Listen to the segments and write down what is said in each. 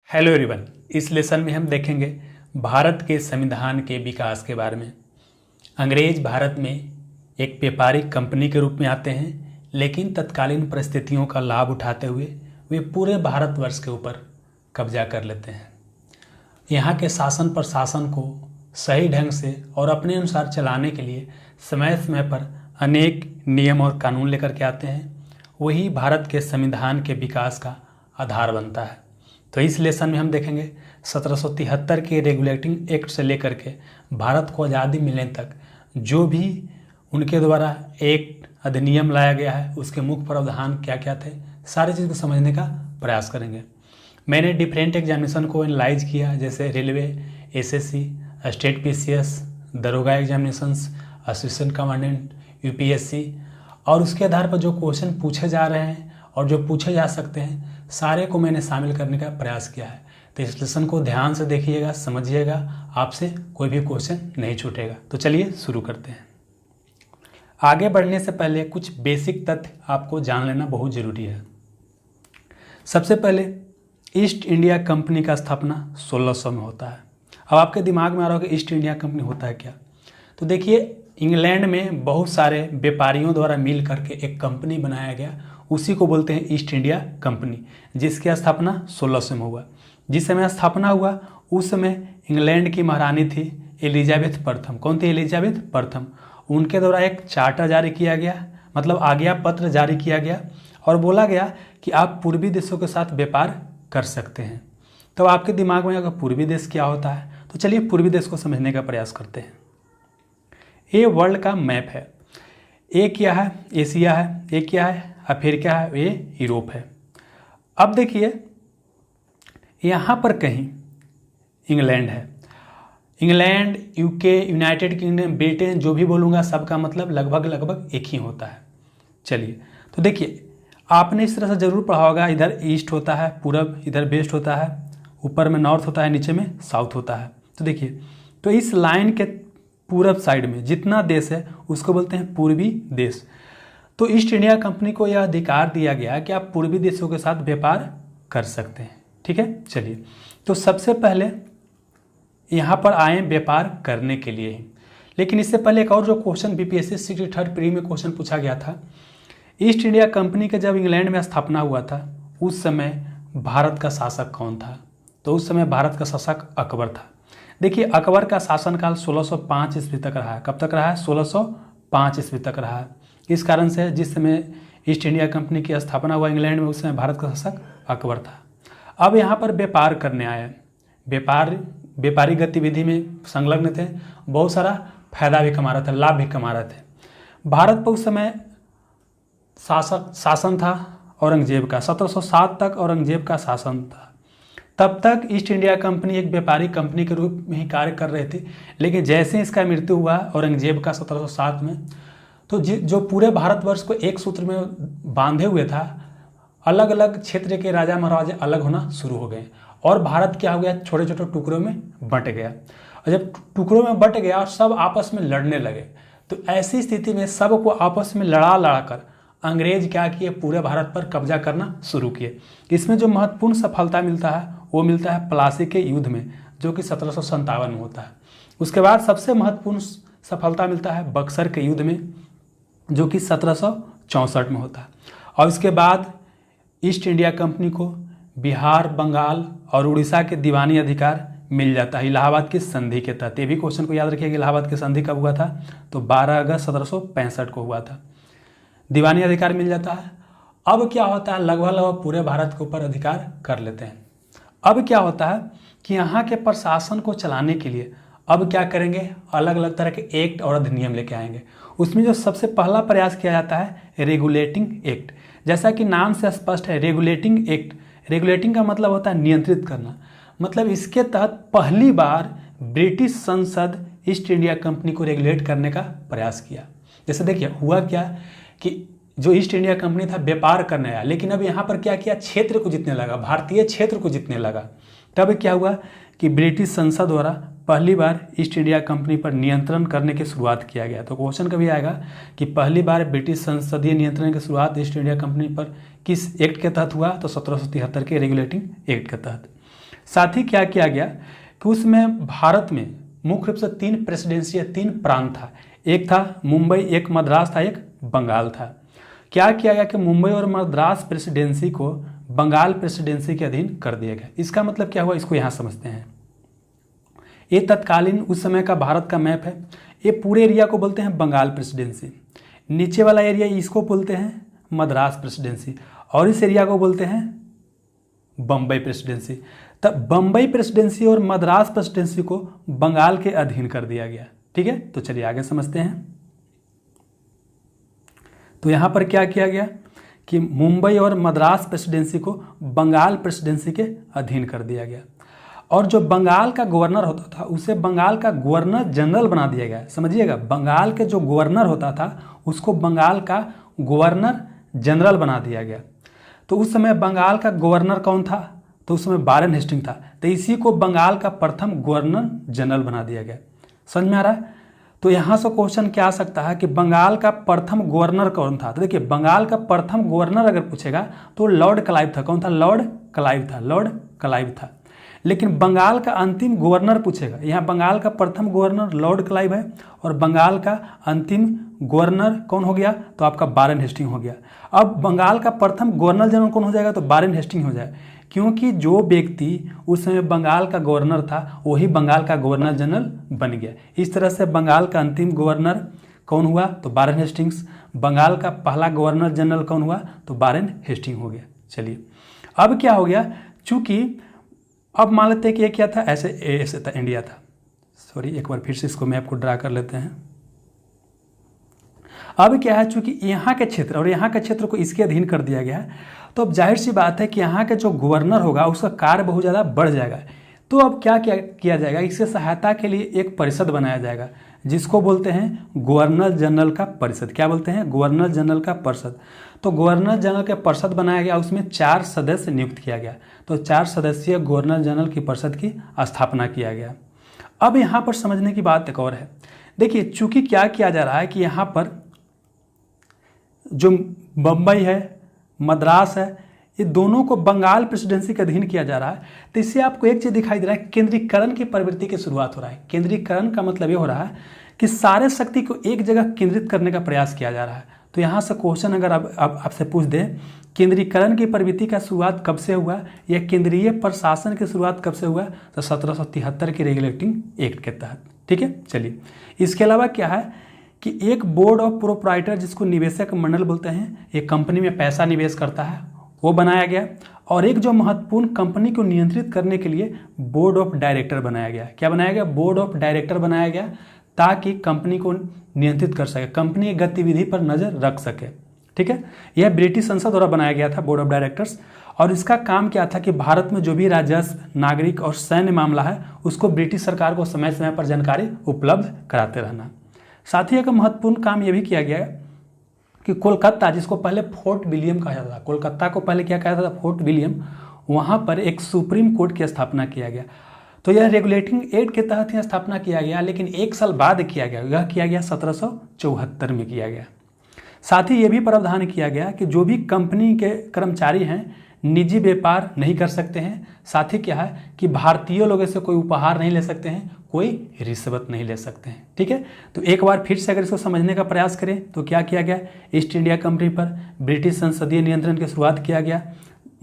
Hello everyone. इस lesson में हम देखेंगे भारत के संविधान के विकास के बारे में। अंग्रेज भारत में एक व्यापारिक कंपनी के रूप में आते हैं, लेकिन तत्कालीन परिस्थितियों का लाभ उठाते हुए वे पूरे भारतवर्ष के ऊपर कब्जा कर लेते हैं। यहाँ के शासन प्रशासन को सही ढंग से और अपने अनुसार चलाने के लिए समय समय पर अनेक नियम और कानून लेकर के आते हैं। वही भारत के संविधान के विकास का आधार बनता है। तो इस लेसन में हम देखेंगे 1773 के रेगुलेटिंग एक्ट से लेकर के भारत को आज़ादी मिलने तक जो भी उनके द्वारा एक अधिनियम लाया गया है, उसके मुख्य प्रावधान क्या क्या थे, सारी चीज़ को समझने का प्रयास करेंगे। मैंने डिफरेंट एग्जामिनेशन को एनालाइज किया, जैसे रेलवे, एसएससी, स्टेट पीसीएस, दरोगा एग्जामिनेशंस, असिस्टेंट कमांडेंट, यूपीएससी, और उसके आधार पर जो क्वेश्चन पूछे जा रहे हैं और जो पूछे जा सकते हैं सारे को मैंने शामिल करने का प्रयास किया है। तो इस लेसन को ध्यान से देखिएगा, समझिएगा, आपसे कोई भी क्वेश्चन नहीं छूटेगा। तो चलिए शुरू करते हैं। आगे बढ़ने से पहले कुछ बेसिक तथ्य आपको जान लेना बहुत ज़रूरी है। सबसे पहले ईस्ट इंडिया कंपनी का स्थापना 1600 में होता है। अब आपके दिमाग में आ रहा होगा ईस्ट इंडिया कंपनी होता है क्या। तो देखिए, इंग्लैंड में बहुत सारे व्यापारियों द्वारा मिल करके एक कंपनी बनाया गया, उसी को बोलते हैं ईस्ट इंडिया कंपनी, जिसकी स्थापना 1600 में हुआ। जिस समय स्थापना हुआ उस समय इंग्लैंड की महारानी थी एलिजाबेथ प्रथम। कौन थी? एलिजाबेथ प्रथम। उनके द्वारा एक चार्टर जारी किया गया, मतलब आज्ञा पत्र जारी किया गया और बोला गया कि आप पूर्वी देशों के साथ व्यापार कर सकते हैं। तो आपके दिमाग में अगर पूर्वी देश क्या होता है, तो चलिए पूर्वी देश को समझने का प्रयास करते हैं। ये वर्ल्ड का मैप है। ए क्या है? एशिया है। ए क्या है? अफ्रीका है। ये यूरोप है। अब देखिए, यहाँ पर कहीं इंग्लैंड है। England, UK, United kingdom, Britain, जो भी बोलूँगा सबका मतलब लगभग एक ही होता है। चलिए, तो देखिए, आपने इस तरह से जरूर पढ़ा होगा, इधर ईस्ट होता है, पूरब, इधर वेस्ट होता है, ऊपर में नॉर्थ होता है, नीचे में साउथ होता है। तो देखिए, तो इस लाइन के पूरब साइड में जितना देश है उसको बोलते हैं पूर्वी देश। तो ईस्ट इंडिया कंपनी को यह अधिकार दिया गया कि आप पूर्वी देशों के साथ व्यापार कर सकते हैं। ठीक है, चलिए, तो सबसे पहले यहाँ पर आए व्यापार करने के लिए ही। लेकिन इससे पहले एक और जो क्वेश्चन बीपीएससी 63rd प्री में क्वेश्चन पूछा गया था, ईस्ट इंडिया कंपनी के जब इंग्लैंड में स्थापना हुआ था उस समय भारत का शासक कौन था? तो उस समय भारत का शासक अकबर था। देखिए, अकबर का शासनकाल 1605 ईस्वी तक रहा है। कब तक रहा है? 1605 ईस्वी तक रहा है। इस कारण से जिस समय ईस्ट इंडिया कंपनी की स्थापना हुआ इंग्लैंड में, उस समय भारत का शासक अकबर था। अब यहाँ पर व्यापार करने आए, व्यापारी गतिविधि में संलग्न थे, बहुत सारा फायदा भी कमा रहे थे, लाभ भी कमा रहे थे। भारत पर उस समय शासन था औरंगजेब का। 1707 तक औरंगजेब का शासन था। तब तक ईस्ट इंडिया कंपनी एक व्यापारी कंपनी के रूप में ही कार्य कर रहे थे। लेकिन जैसे इसका मृत्यु हुआ औरंगजेब का 1707 में, तो जो पूरे भारतवर्ष को एक सूत्र में बांधे हुए था, अलग अलग क्षेत्र के राजा महाराजा अलग होना शुरू हो गए और भारत क्या हो गया? छोटे छोटे टुकड़ों में बंट गया। और जब टुकड़ों में बंट गया और सब आपस में लड़ने लगे, तो ऐसी स्थिति में सबको आपस में लड़ा कर अंग्रेज क्या किए? पूरे भारत पर कब्जा करना शुरू किए। इसमें जो महत्वपूर्ण सफलता मिलता है वो मिलता है प्लासी के युद्ध में, जो कि 1757 में होता है। उसके बाद सबसे महत्वपूर्ण सफलता मिलता है बक्सर के युद्ध में, जो कि 1764 में होता है। और इसके बाद ईस्ट इंडिया कंपनी को बिहार, बंगाल और उड़ीसा के दीवानी अधिकार मिल जाता है इलाहाबाद की संधि के तहत। ये भी क्वेश्चन को याद रखिएगा, इलाहाबाद की संधि कब हुआ था? तो 12 अगस्त 1765 को हुआ था। दीवानी अधिकार मिल जाता है। अब क्या होता है? लगभग पूरे भारत के ऊपर अधिकार कर लेते हैं। अब क्या होता है कि यहाँ के प्रशासन को चलाने के लिए अब क्या करेंगे? अलग अलग तरह के एक्ट और अधिनियम लेके आएंगे। उसमें जो सबसे पहला प्रयास किया जाता है रेगुलेटिंग एक्ट। जैसा कि नाम से स्पष्ट है, रेगुलेटिंग एक्ट। रेगुलेटिंग का मतलब होता है नियंत्रित करना। मतलब इसके तहत पहली बार ब्रिटिश संसद ईस्ट इंडिया कंपनी को रेगुलेट करने का प्रयास किया। जैसे देखिए, हुआ क्या कि जो ईस्ट इंडिया कंपनी था व्यापार करने आया, लेकिन अब यहाँ पर क्या किया? क्षेत्र को जीतने लगा, भारतीय क्षेत्र को जीतने लगा। तब क्या हुआ कि ब्रिटिश संसद द्वारा पहली बार ईस्ट इंडिया कंपनी पर नियंत्रण करने की शुरुआत किया गया। तो क्वेश्चन कभी आएगा कि पहली बार ब्रिटिश संसदीय नियंत्रण की शुरुआत ईस्ट इंडिया कंपनी पर किस एक्ट के तहत हुआ? तो 1773 के रेगुलेटिंग एक्ट के तहत। साथ ही क्या किया गया कि उसमें भारत में मुख्य रूप से 3 प्रेसिडेंसी या 3 प्रांत था। एक था मुंबई, एक मद्रास था, एक बंगाल था। क्या किया गया कि मुंबई और मद्रास प्रेसिडेंसी को बंगाल प्रेसिडेंसी के अधीन कर दिया गया। इसका मतलब क्या हुआ, इसको यहाँ समझते हैं। ये तत्कालीन उस समय का भारत का मैप है। ये पूरे एरिया को बोलते हैं बंगाल प्रेसिडेंसी, नीचे वाला एरिया इसको बोलते हैं मद्रास प्रेसिडेंसी, और इस एरिया को बोलते हैं बम्बई प्रेसिडेंसी। तब बम्बई प्रेसिडेंसी और मद्रास प्रेसिडेंसी को बंगाल के अधीन कर दिया गया। ठीक है, तो चलिए आगे समझते हैं। तो यहां पर क्या किया गया कि मुंबई और मद्रास प्रेसिडेंसी को बंगाल प्रेसिडेंसी के अधीन कर दिया गया, और जो बंगाल का गवर्नर होता था उसे बंगाल का गवर्नर जनरल बना दिया गया। समझिएगा, बंगाल के जो गवर्नर होता था उसको बंगाल का गवर्नर जनरल बना दिया गया। तो उस समय बंगाल का गवर्नर कौन था, तो उस समय वारेन हेस्टिंग था। तो इसी को बंगाल का प्रथम गवर्नर जनरल बना दिया गया। समझ में आ रहा है। तो यहाँ से क्वेश्चन क्या आ सकता है कि बंगाल का प्रथम गवर्नर कौन था। तो देखिए, बंगाल का प्रथम गवर्नर अगर पूछेगा तो लॉर्ड क्लाइव था। कौन था, लॉर्ड क्लाइव था, लॉर्ड क्लाइव था। लेकिन बंगाल का अंतिम गवर्नर पूछेगा, यहाँ बंगाल का प्रथम गवर्नर लॉर्ड क्लाइव है और बंगाल का अंतिम गवर्नर कौन हो गया, तो आपका वारेन हेस्टिंग हो गया। अब बंगाल का प्रथम गवर्नर जनरल कौन हो जाएगा, तो वारेन हेस्टिंग हो जाए, क्योंकि जो व्यक्ति उस समय बंगाल का गवर्नर था वही बंगाल का गवर्नर जनरल बन गया। इस तरह से बंगाल का अंतिम गवर्नर कौन हुआ, तो वारेन हेस्टिंग्स। बंगाल का पहला गवर्नर जनरल कौन हुआ, तो वारेन हेस्टिंग हो गया। चलिए, अब क्या हो गया, चूंकि अब मान लेते हैं कि ये क्या था, ऐसे था, इंडिया था। सॉरी, एक बार फिर से इसको मैप को ड्रा कर लेते हैं। अब क्या है, चूंकि यहाँ के क्षेत्र और यहाँ के क्षेत्र को इसके अधीन कर दिया गया है, तो अब जाहिर सी बात है कि यहाँ के जो गवर्नर होगा उसका कार्य बहुत ज़्यादा बढ़ जाएगा। तो अब क्या किया जाएगा, इससे सहायता के लिए एक परिषद बनाया जाएगा जिसको बोलते हैं गवर्नर जनरल का परिषद। क्या बोलते हैं, गवर्नर जनरल का परिषद। तो गवर्नर जनरल का परिषद बनाया गया, उसमें 4 सदस्य नियुक्त किया गया। तो 4 सदस्यीय गवर्नर जनरल की परिषद की स्थापना किया गया। अब यहाँ पर समझने की बात एक और है। देखिए, चूंकि क्या किया जा रहा है कि यहाँ पर जो बम्बई है, मद्रास है, ये दोनों को बंगाल प्रेसिडेंसी के अधीन किया जा रहा है। तो इससे आपको एक चीज दिखाई दे रहा है, केंद्रीकरण की प्रवृत्ति की शुरुआत हो रहा है। केंद्रीकरण का मतलब ये हो रहा है कि सारे शक्ति को एक जगह केंद्रित करने का प्रयास किया जा रहा है। तो यहाँ से क्वेश्चन अगर आपसे पूछ दे, केंद्रीकरण की प्रवृत्ति का शुरुआत कब से हुआ या केंद्रीय प्रशासन की शुरुआत कब से हुआ, तो 1773 के रेगुलेटिंग एक्ट के तहत। ठीक है, चलिए। इसके अलावा क्या है कि एक बोर्ड ऑफ प्रोप्राइटर, जिसको निवेशक मंडल बोलते हैं, एक कंपनी में पैसा निवेश करता है, वो बनाया गया। और एक जो महत्वपूर्ण कंपनी को नियंत्रित करने के लिए बोर्ड ऑफ डायरेक्टर बनाया गया। क्या बनाया गया, बोर्ड ऑफ डायरेक्टर बनाया गया, ताकि कंपनी को नियंत्रित कर सके, कंपनी की गतिविधि पर नजर रख सके। ठीक है, यह ब्रिटिश संसद द्वारा बनाया गया था बोर्ड ऑफ डायरेक्टर्स। और इसका काम क्या था कि भारत में जो भी राजस्व, नागरिक और सैन्य मामला है उसको ब्रिटिश सरकार को समय समय पर जानकारी उपलब्ध कराते रहना। साथ ही एक महत्वपूर्ण काम यह भी किया गया कि कोलकाता, जिसको पहले फोर्ट विलियम कहा जाता था, कोलकाता को पहले क्या कहा जाता था, फोर्ट विलियम, वहां पर एक सुप्रीम कोर्ट की स्थापना किया गया। तो यह रेगुलेटिंग एक्ट के तहत यह स्थापना किया गया, लेकिन 1 साल बाद किया गया। यह किया गया 1774 में किया गया। साथ ही यह भी प्रावधान किया गया कि जो भी कंपनी के कर्मचारी हैं निजी व्यापार नहीं कर सकते हैं। साथ ही क्या है कि भारतीय लोगों से कोई उपहार नहीं ले सकते हैं, कोई रिश्वत नहीं ले सकते हैं। ठीक है, तो एक बार फिर से अगर इसको समझने का प्रयास करें तो क्या किया गया, ईस्ट इंडिया कंपनी पर ब्रिटिश संसदीय नियंत्रण की शुरुआत किया गया।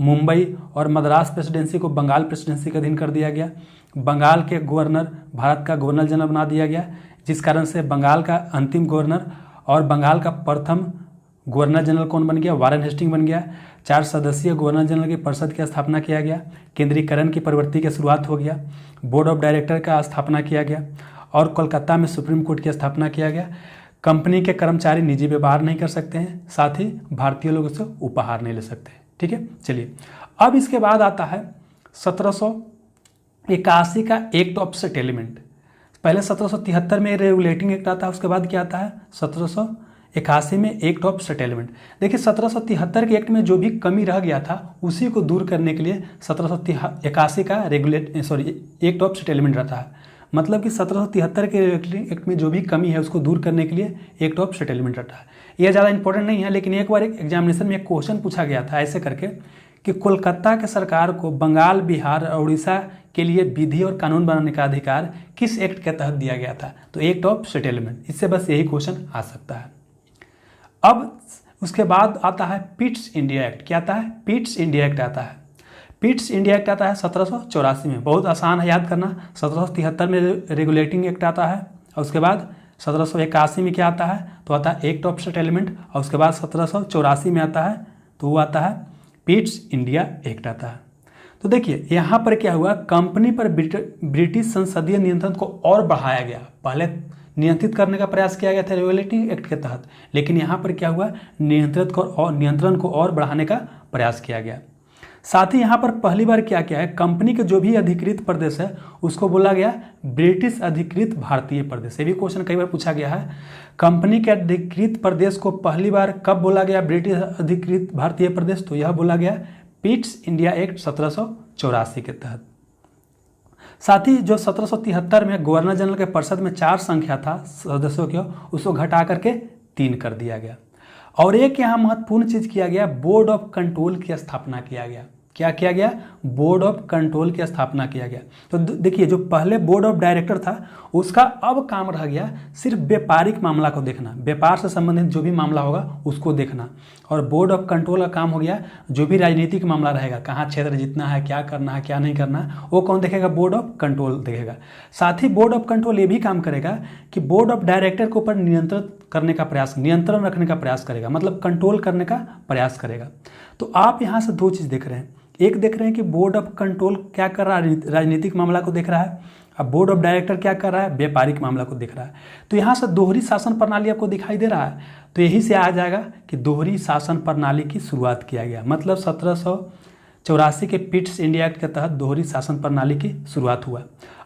मुंबई और मद्रास प्रेसिडेंसी को बंगाल प्रेसिडेंसी के अधीन कर दिया गया। बंगाल के गवर्नर भारत का गवर्नर जनरल बना दिया गया, जिस कारण से बंगाल का अंतिम गवर्नर और बंगाल का प्रथम गवर्नर जनरल कौन बन गया, वारेन हेस्टिंग बन गया। 4 सदस्यीय गवर्नर जनरल की परिषद की स्थापना किया गया। केंद्रीकरण की प्रवृत्ति की शुरुआत हो गया। बोर्ड ऑफ डायरेक्टर का स्थापना किया गया और कोलकाता में सुप्रीम कोर्ट की स्थापना किया गया। कंपनी के कर्मचारी निजी व्यवहार नहीं कर सकते हैं, साथ ही भारतीय लोगों से उपहार नहीं ले सकते। ठीक है, चलिए। अब इसके बाद आता है 1781 का एक्ट ऑफ सेटलमेंट। पहले 1773 में रेगुलेटिंग एक्ट आता है, उसके बाद क्या आता है 1781 में एक्ट ऑफ सेटलमेंट। देखिए 1773 के एक्ट में जो भी कमी रह गया था उसी को दूर करने के लिए 1781 का एक्ट ऑफ सेटलमेंट रहता है। मतलब कि 1773 के एक्ट में जो भी कमी है उसको दूर करने के लिए एक्ट ऑफ सेटलमेंट रहता है। यह ज़्यादा इंपॉर्टेंट नहीं है, लेकिन एक बार एक एग्जामिनेशन में एक क्वेश्चन पूछा गया था ऐसे करके कि कोलकाता के सरकार को बंगाल, बिहार और उड़ीसा के लिए विधि और कानून बनाने का अधिकार किस एक्ट के तहत दिया गया था? तो एक्ट ऑफ सेटलमेंट। इससे बस यही क्वेश्चन आ सकता है। अब उसके बाद आता है पिट्स इंडिया एक्ट। क्या आता है? पिट्स इंडिया एक्ट आता है। पिट्स इंडिया एक्ट आता है 1784 में। बहुत आसान है याद करना। 1773 में रेगुलेटिंग एक्ट आता है, और उसके बाद 1781 में क्या आता है? तो आता है एक्ट ऑफ सेटलमेंट, और उसके बाद 1784 में आता है, तो वो आता है पिट्स इंडिया एक्ट आता है। तो देखिए यहाँ पर क्या हुआ, कंपनी पर ब्रिटिश संसदीय नियंत्रण को और बढ़ाया गया। पहले नियंत्रित करने का प्रयास किया गया था रेगुलेटिंग एक्ट के तहत, लेकिन यहाँ पर क्या हुआ, नियंत्रण को और बढ़ाने का प्रयास किया गया। साथ ही यहाँ पर पहली बार क्या किया है, कंपनी के जो भी अधिकृत प्रदेश है उसको बोला गया ब्रिटिश अधिकृत भारतीय प्रदेश। ये भी क्वेश्चन कई बार पूछा गया है। कंपनी के अधिकृत प्रदेश को पहली बार कब बोला गया ब्रिटिश अधिकृत भारतीय प्रदेश? तो यह बोला गया पिट्स इंडिया एक्ट 1784 के तहत। साथ ही जो 1773 में गवर्नर जनरल के परिषद में 4 संख्या था सदस्यों की, उसको घटा करके 3 कर दिया गया। और एक यहाँ महत्वपूर्ण चीज किया गया, बोर्ड ऑफ कंट्रोल की स्थापना किया गया। क्या किया गया? बोर्ड ऑफ कंट्रोल की स्थापना किया गया। तो देखिए जो पहले बोर्ड ऑफ डायरेक्टर था उसका अब काम रह गया सिर्फ व्यापारिक मामला को देखना, व्यापार से संबंधित जो भी मामला होगा उसको देखना। और बोर्ड ऑफ कंट्रोल का काम हो गया जो भी राजनीतिक मामला रहेगा, कहाँ क्षेत्र जीतना है, क्या करना है, क्या नहीं करना है, वो कौन देखेगा? बोर्ड ऑफ कंट्रोल देखेगा। साथ ही बोर्ड ऑफ कंट्रोल ये भी काम करेगा कि बोर्ड ऑफ डायरेक्टर के ऊपर नियंत्रण रखने का प्रयास करेगा, मतलब कंट्रोल करने का प्रयास करेगा। तो आप यहाँ से 2 चीज़ देख रहे हैं। एक देख रहे हैं कि बोर्ड ऑफ कंट्रोल क्या कर रहा है, राजनीतिक मामला को देख रहा है। अब बोर्ड ऑफ डायरेक्टर क्या कर रहा है? व्यापारिक मामला को देख रहा है। तो यहाँ से दोहरी शासन प्रणाली आपको दिखाई दे रहा है। तो यही से आ जाएगा कि दोहरी शासन प्रणाली की शुरुआत किया गया, मतलब 1784 के पिट्स इंडिया एक्ट के तहत दोहरी शासन प्रणाली की शुरुआत हुआ।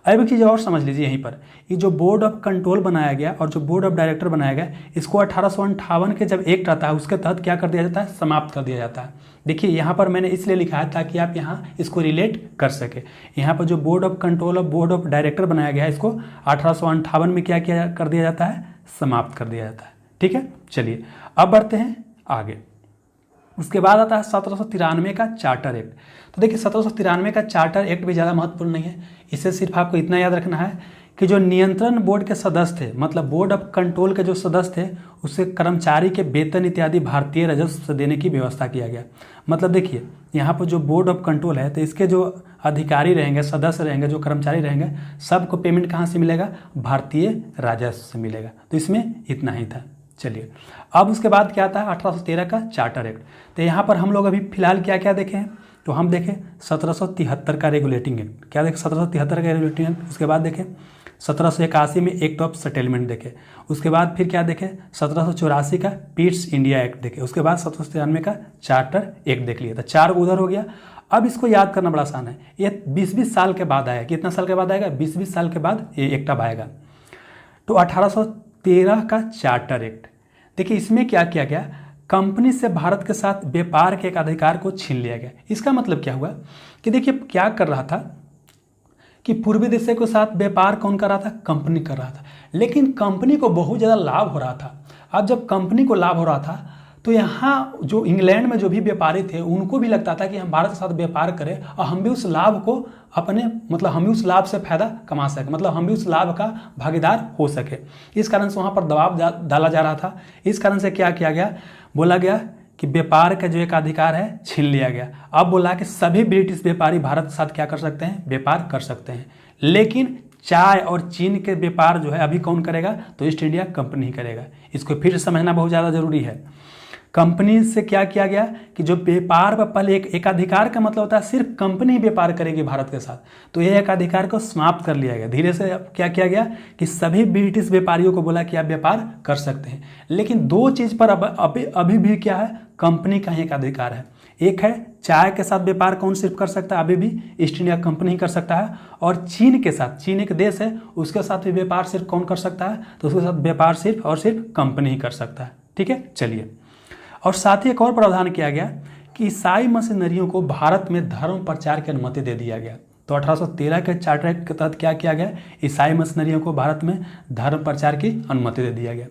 अब एक चीज़ और समझ लीजिए यहीं पर, ये जो बोर्ड ऑफ कंट्रोल बनाया गया और जो बोर्ड ऑफ डायरेक्टर बनाया गया, इसको 1858 के जब एक्ट आता है उसके तहत क्या कर दिया जाता है? समाप्त कर दिया जाता है। देखिए यहाँ पर मैंने इसलिए लिखा है ताकि आप यहाँ इसको रिलेट कर सके। यहाँ पर जो बोर्ड ऑफ कंट्रोल और बोर्ड ऑफ डायरेक्टर बनाया गया है, इसको 1858 में क्या किया कर दिया जाता है? समाप्त कर दिया जाता है। ठीक है, चलिए अब बढ़ते हैं आगे। उसके बाद आता है 1793 का चार्टर एक्ट। तो देखिए 1793 का चार्टर एक्ट भी ज़्यादा महत्वपूर्ण नहीं है, इसे सिर्फ आपको इतना याद रखना है कि जो नियंत्रण बोर्ड के सदस्य थे, मतलब बोर्ड ऑफ कंट्रोल के जो सदस्य थे, उससे कर्मचारी के वेतन इत्यादि भारतीय राजस्व से देने की व्यवस्था किया गया। मतलब देखिए यहाँ पर जो बोर्ड ऑफ कंट्रोल है, तो इसके जो अधिकारी रहेंगे, सदस्य रहेंगे, जो कर्मचारी रहेंगे, सबको पेमेंट कहाँ से मिलेगा? भारतीय राजस्व से मिलेगा। तो इसमें इतना ही था। चलिए अब उसके बाद क्या आता है? 1813 का चार्टर एक्ट। तो यहाँ पर हम लोग अभी फिलहाल क्या क्या देखे हैं? तो हम देखें 1773 का रेगुलेटिंग एक्ट। क्या देखें? 1773 का रेगुलेटिंग एक्ट। उसके बाद देखें 1781 में एक्ट ऑफ सेटलमेंट देखे। उसके बाद फिर क्या देखें? 1784 का पिट्स इंडिया एक्ट देखे। उसके बाद 1793 का चार्टर एक्ट देख लिया था। 4 उधर हो गया। अब इसको याद करना बड़ा आसान है। ये 20-20 साल के बाद आया। कितना साल के बाद आएगा? 20-20 साल के बाद ये एक्ट अब आएगा। तो 1813 का चार्टर एक्ट, देखिए इसमें क्या किया गया? कंपनी से भारत के साथ व्यापार के एक अधिकार को छीन लिया गया। इसका मतलब क्या हुआ कि देखिए क्या कर रहा था कि पूर्वी देशों के साथ व्यापार कौन कर रहा था? कंपनी कर रहा था, लेकिन कंपनी को बहुत ज़्यादा लाभ हो रहा था। अब जब कंपनी को लाभ हो रहा था तो यहाँ जो इंग्लैंड में जो भी व्यापारी थे उनको भी लगता था कि हम भारत के साथ व्यापार करें और हम भी उस लाभ को अपने, मतलब हम भी उस लाभ से फायदा कमा सके, मतलब हम भी उस लाभ का भागीदार हो सके। इस कारण से वहाँ पर दबाव डाला जा रहा था। इस कारण से क्या किया गया? बोला गया कि व्यापार का जो एक अधिकार है छीन लिया गया। अब बोला कि सभी ब्रिटिश व्यापारी भारत के साथ क्या कर सकते हैं? व्यापार कर सकते हैं, लेकिन चाय और चीन के व्यापार जो है अभी कौन करेगा? तो ईस्ट इंडिया कंपनी ही करेगा। इसको फिर समझना बहुत ज़्यादा जरूरी है। कंपनी से क्या किया गया कि जो व्यापार पर पहले एक अधिकार का मतलब होता है सिर्फ कंपनी ही व्यापार करेगी भारत के साथ, तो ये एक अधिकार को समाप्त कर लिया गया। धीरे से क्या किया गया कि सभी ब्रिटिश व्यापारियों को बोला कि आप व्यापार कर सकते हैं, लेकिन 2 चीज़ पर अभी भी क्या है? कंपनी का ही एक अधिकार है। एक है चाय के साथ व्यापार कौन सिर्फ कर सकता है? अभी भी ईस्ट इंडिया कंपनी ही कर सकता है। और चीन के साथ, चीन एक देश है, उसके साथ भी व्यापार सिर्फ कौन कर सकता है? तो उसके साथ व्यापार सिर्फ और सिर्फ कंपनी ही कर सकता है। ठीक है, चलिए। और साथ ही एक और प्रावधान किया गया कि ईसाई मिशनरियों को भारत में धर्म प्रचार की अनुमति दे दिया गया। तो 1813 के चार्टर एक्ट के तहत क्या किया गया? ईसाई मिशनरियों को भारत में धर्म प्रचार की अनुमति दे दिया गया।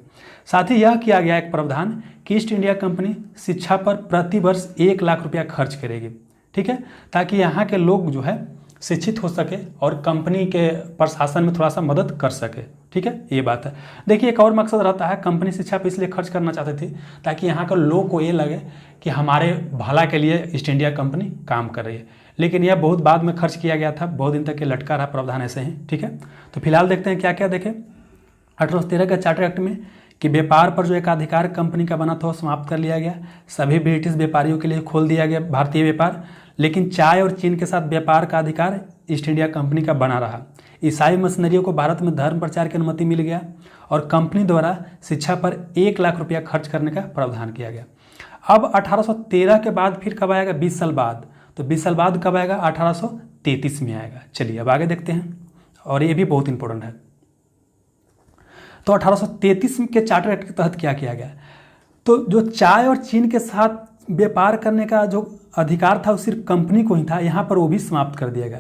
साथ ही यह किया गया एक प्रावधान कि ईस्ट इंडिया कंपनी शिक्षा पर प्रति वर्ष 1 लाख रुपया खर्च करेगी। ठीक है, ताकि यहाँ के लोग जो है शिक्षित हो सके और कंपनी के प्रशासन में थोड़ा सा मदद कर सके। ठीक है, ये बात है। देखिए एक और मकसद रहता है, कंपनी शिक्षा पर इसलिए खर्च करना चाहते थे ताकि यहाँ के लोग को ये लगे कि हमारे भला के लिए ईस्ट इंडिया कंपनी काम कर रही है, लेकिन यह बहुत बाद में खर्च किया गया था, बहुत दिन तक ये लटका रहा प्रावधान ऐसे ही। ठीक है, तो फिलहाल देखते हैं क्या क्या देखें 1813 के चार्टर एक्ट में कि व्यापार पर जो एकाधिकार कंपनी का बना था वो समाप्त कर लिया गया, सभी ब्रिटिश व्यापारियों के लिए खोल दिया गया भारतीय व्यापार, लेकिन चाय और चीन के साथ व्यापार का अधिकार ईस्ट इंडिया कंपनी का बना रहा। ईसाई मिशनरियों को भारत में धर्म प्रचार की अनुमति मिल गया और कंपनी द्वारा शिक्षा पर 1 लाख रुपया खर्च करने का प्रावधान किया गया। अब 1813 के बाद फिर कब आएगा, 20 साल बाद, तो 20 साल बाद कब आएगा, 1833 में आएगा। चलिए अब आगे देखते हैं, और ये भी बहुत इंपॉर्टेंट है। तो 1833 के चार्टर एक्ट के तहत क्या किया गया, तो जो चाय और चीन के साथ व्यापार करने का जो अधिकार था वो सिर्फ कंपनी को ही था, यहाँ पर वो भी समाप्त कर दिया गया।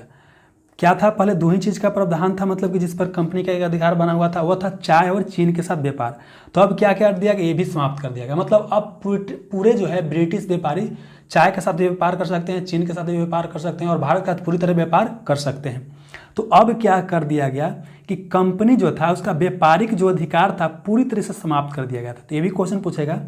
क्या था, पहले दो ही चीज़ का प्रावधान था, मतलब कि जिस पर कंपनी का एक अधिकार बना हुआ था वो था चाय और चीन के साथ व्यापार। तो अब क्या क्या दिया गया, ये भी समाप्त कर दिया गया। मतलब अब पूरे जो है ब्रिटिश व्यापारी चाय के साथ भी व्यापार कर सकते हैं, चीन के साथ भी व्यापार कर सकते हैं और भारत का पूरी तरह व्यापार कर सकते हैं। तो अब क्या कर दिया गया कि कंपनी जो था उसका व्यापारिक जो अधिकार था पूरी तरह से समाप्त कर दिया गया था। तो ये भी क्वेश्चन पूछेगा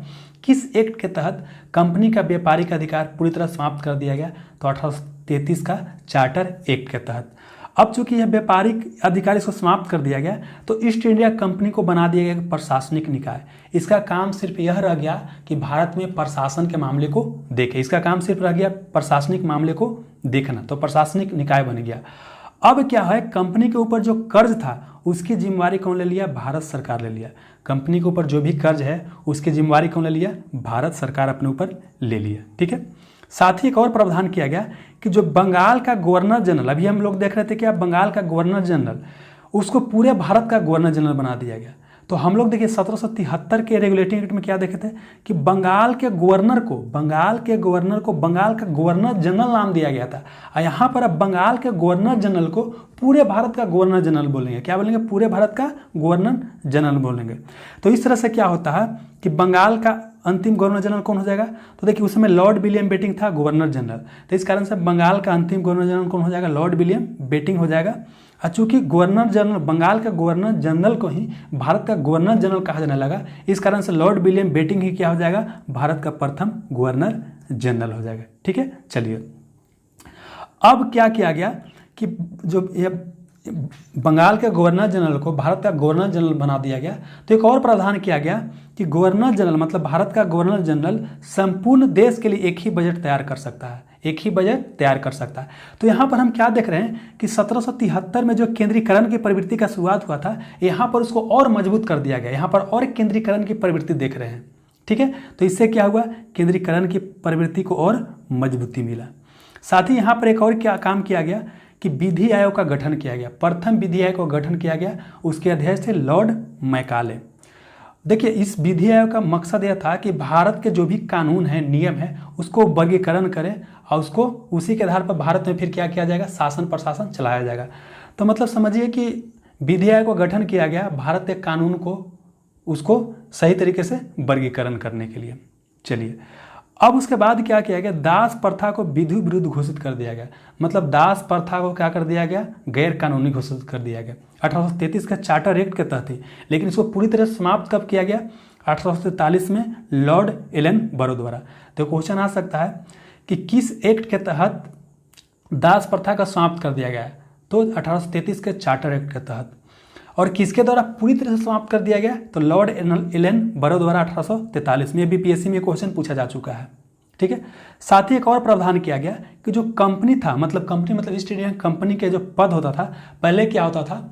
किस एक्ट के तहत कंपनी का व्यापारिक अधिकार पूरी तरह समाप्त कर दिया गया, तो 1833 का चार्टर एक्ट के तहत। अब चूंकि यह व्यापारिक अधिकार इसको समाप्त कर दिया गया तो ईस्ट इंडिया कंपनी को बना दिया गया प्रशासनिक निकाय। इसका काम सिर्फ यह रह गया कि भारत में प्रशासन के मामले को देखे, इसका काम सिर्फ रह गया प्रशासनिक मामले को देखना, तो प्रशासनिक निकाय बन गया। अब क्या है, कंपनी के ऊपर जो कर्ज था उसकी जिम्मेवारी कौन ले लिया, भारत सरकार ले लिया। कंपनी के ऊपर जो भी कर्ज है उसकी जिम्मेवारी कौन ले लिया, भारत सरकार अपने ऊपर ले लिया। ठीक है, साथ ही एक और प्रावधान किया गया कि जो बंगाल का गवर्नर जनरल, अभी हम लोग देख रहे थे कि अब बंगाल का गवर्नर जनरल, उसको पूरे भारत का गवर्नर जनरल बना दिया गया। तो हम लोग देखिए 1773 के रेगुलेटिंग एक्ट में क्या देखे थे कि बंगाल के गवर्नर को बंगाल का गवर्नर जनरल नाम दिया गया था, और यहाँ पर अब बंगाल के गवर्नर जनरल को पूरे भारत का गवर्नर जनरल बोलेंगे। क्या बोलेंगे, पूरे भारत का गवर्नर जनरल बोलेंगे। तो इस तरह से क्या होता है कि बंगाल का अंतिम गवर्नर जनरल कौन हो जाएगा, तो देखिए उस समय लॉर्ड विलियम बेटिंग था गवर्नर जनरल, तो इस कारण से बंगाल का अंतिम गवर्नर जनरल कौन हो जाएगा, लॉर्ड विलियम बेटिंग हो जाएगा। और चूंकि गवर्नर जनरल बंगाल का गवर्नर जनरल को ही भारत का गवर्नर जनरल कहा जाने लगा, इस कारण से लॉर्ड विलियम बेटिंग ही क्या हो जाएगा, भारत का प्रथम गवर्नर जनरल हो जाएगा। ठीक है, चलिए अब क्या किया गया कि जो बंगाल के गवर्नर जनरल को भारत का गवर्नर जनरल बना दिया गया, तो एक और प्रावधान किया गया कि गवर्नर जनरल मतलब भारत का गवर्नर जनरल संपूर्ण देश के लिए एक ही बजट तैयार कर सकता है, एक ही बजट तैयार कर सकता है। तो यहाँ पर हम क्या देख रहे हैं कि 1773 में जो केंद्रीकरण की प्रवृत्ति का शुरुआत हुआ था, यहाँ पर उसको और मजबूत कर दिया गया, यहाँ पर और केंद्रीकरण की प्रवृत्ति देख रहे हैं। ठीक है, तो इससे क्या हुआ, केंद्रीकरण की प्रवृत्ति को और मजबूती मिला। साथ ही यहाँ पर एक और क्या काम किया गया कि विधि आयोग का गठन किया गया, प्रथम विधि आयोग का गठन किया गया, उसके अध्यक्ष थे लॉर्ड मैकाले। देखिए इस विधि आयोग का मकसद यह था कि भारत के जो भी कानून है, नियम है, उसको वर्गीकरण करें और उसको उसी के आधार पर भारत में फिर क्या किया जाएगा, शासन प्रशासन चलाया जाएगा। तो मतलब समझिए कि विधि आयोग का गठन किया गया भारत के कानून को उसको सही तरीके से वर्गीकरण करने के लिए। चलिए अब उसके बाद क्या किया गया, दास प्रथा को विधि विरुद्ध घोषित कर दिया गया, मतलब दास प्रथा को क्या कर दिया गया, गैर कानूनी घोषित कर दिया गया 1833 का चार्टर एक्ट के तहत ही। लेकिन इसको पूरी तरह समाप्त कब किया गया, 1843 में लॉर्ड एलन बरो द्वारा। तो क्वेश्चन आ सकता है कि किस एक्ट के तहत दास प्रथा का समाप्त कर दिया गया, तो 1833 के चार्टर एक्ट के तहत। और किसके द्वारा पूरी तरह से समाप्त कर दिया गया, तो लॉर्ड एलन बरो द्वारा 1843 में। बीपीएससी में क्वेश्चन पूछा जा चुका है। ठीक है, साथ ही एक और प्रावधान किया गया कि जो कंपनी था, मतलब कंपनी मतलब ईस्ट इंडिया कंपनी के जो पद होता था, पहले क्या होता था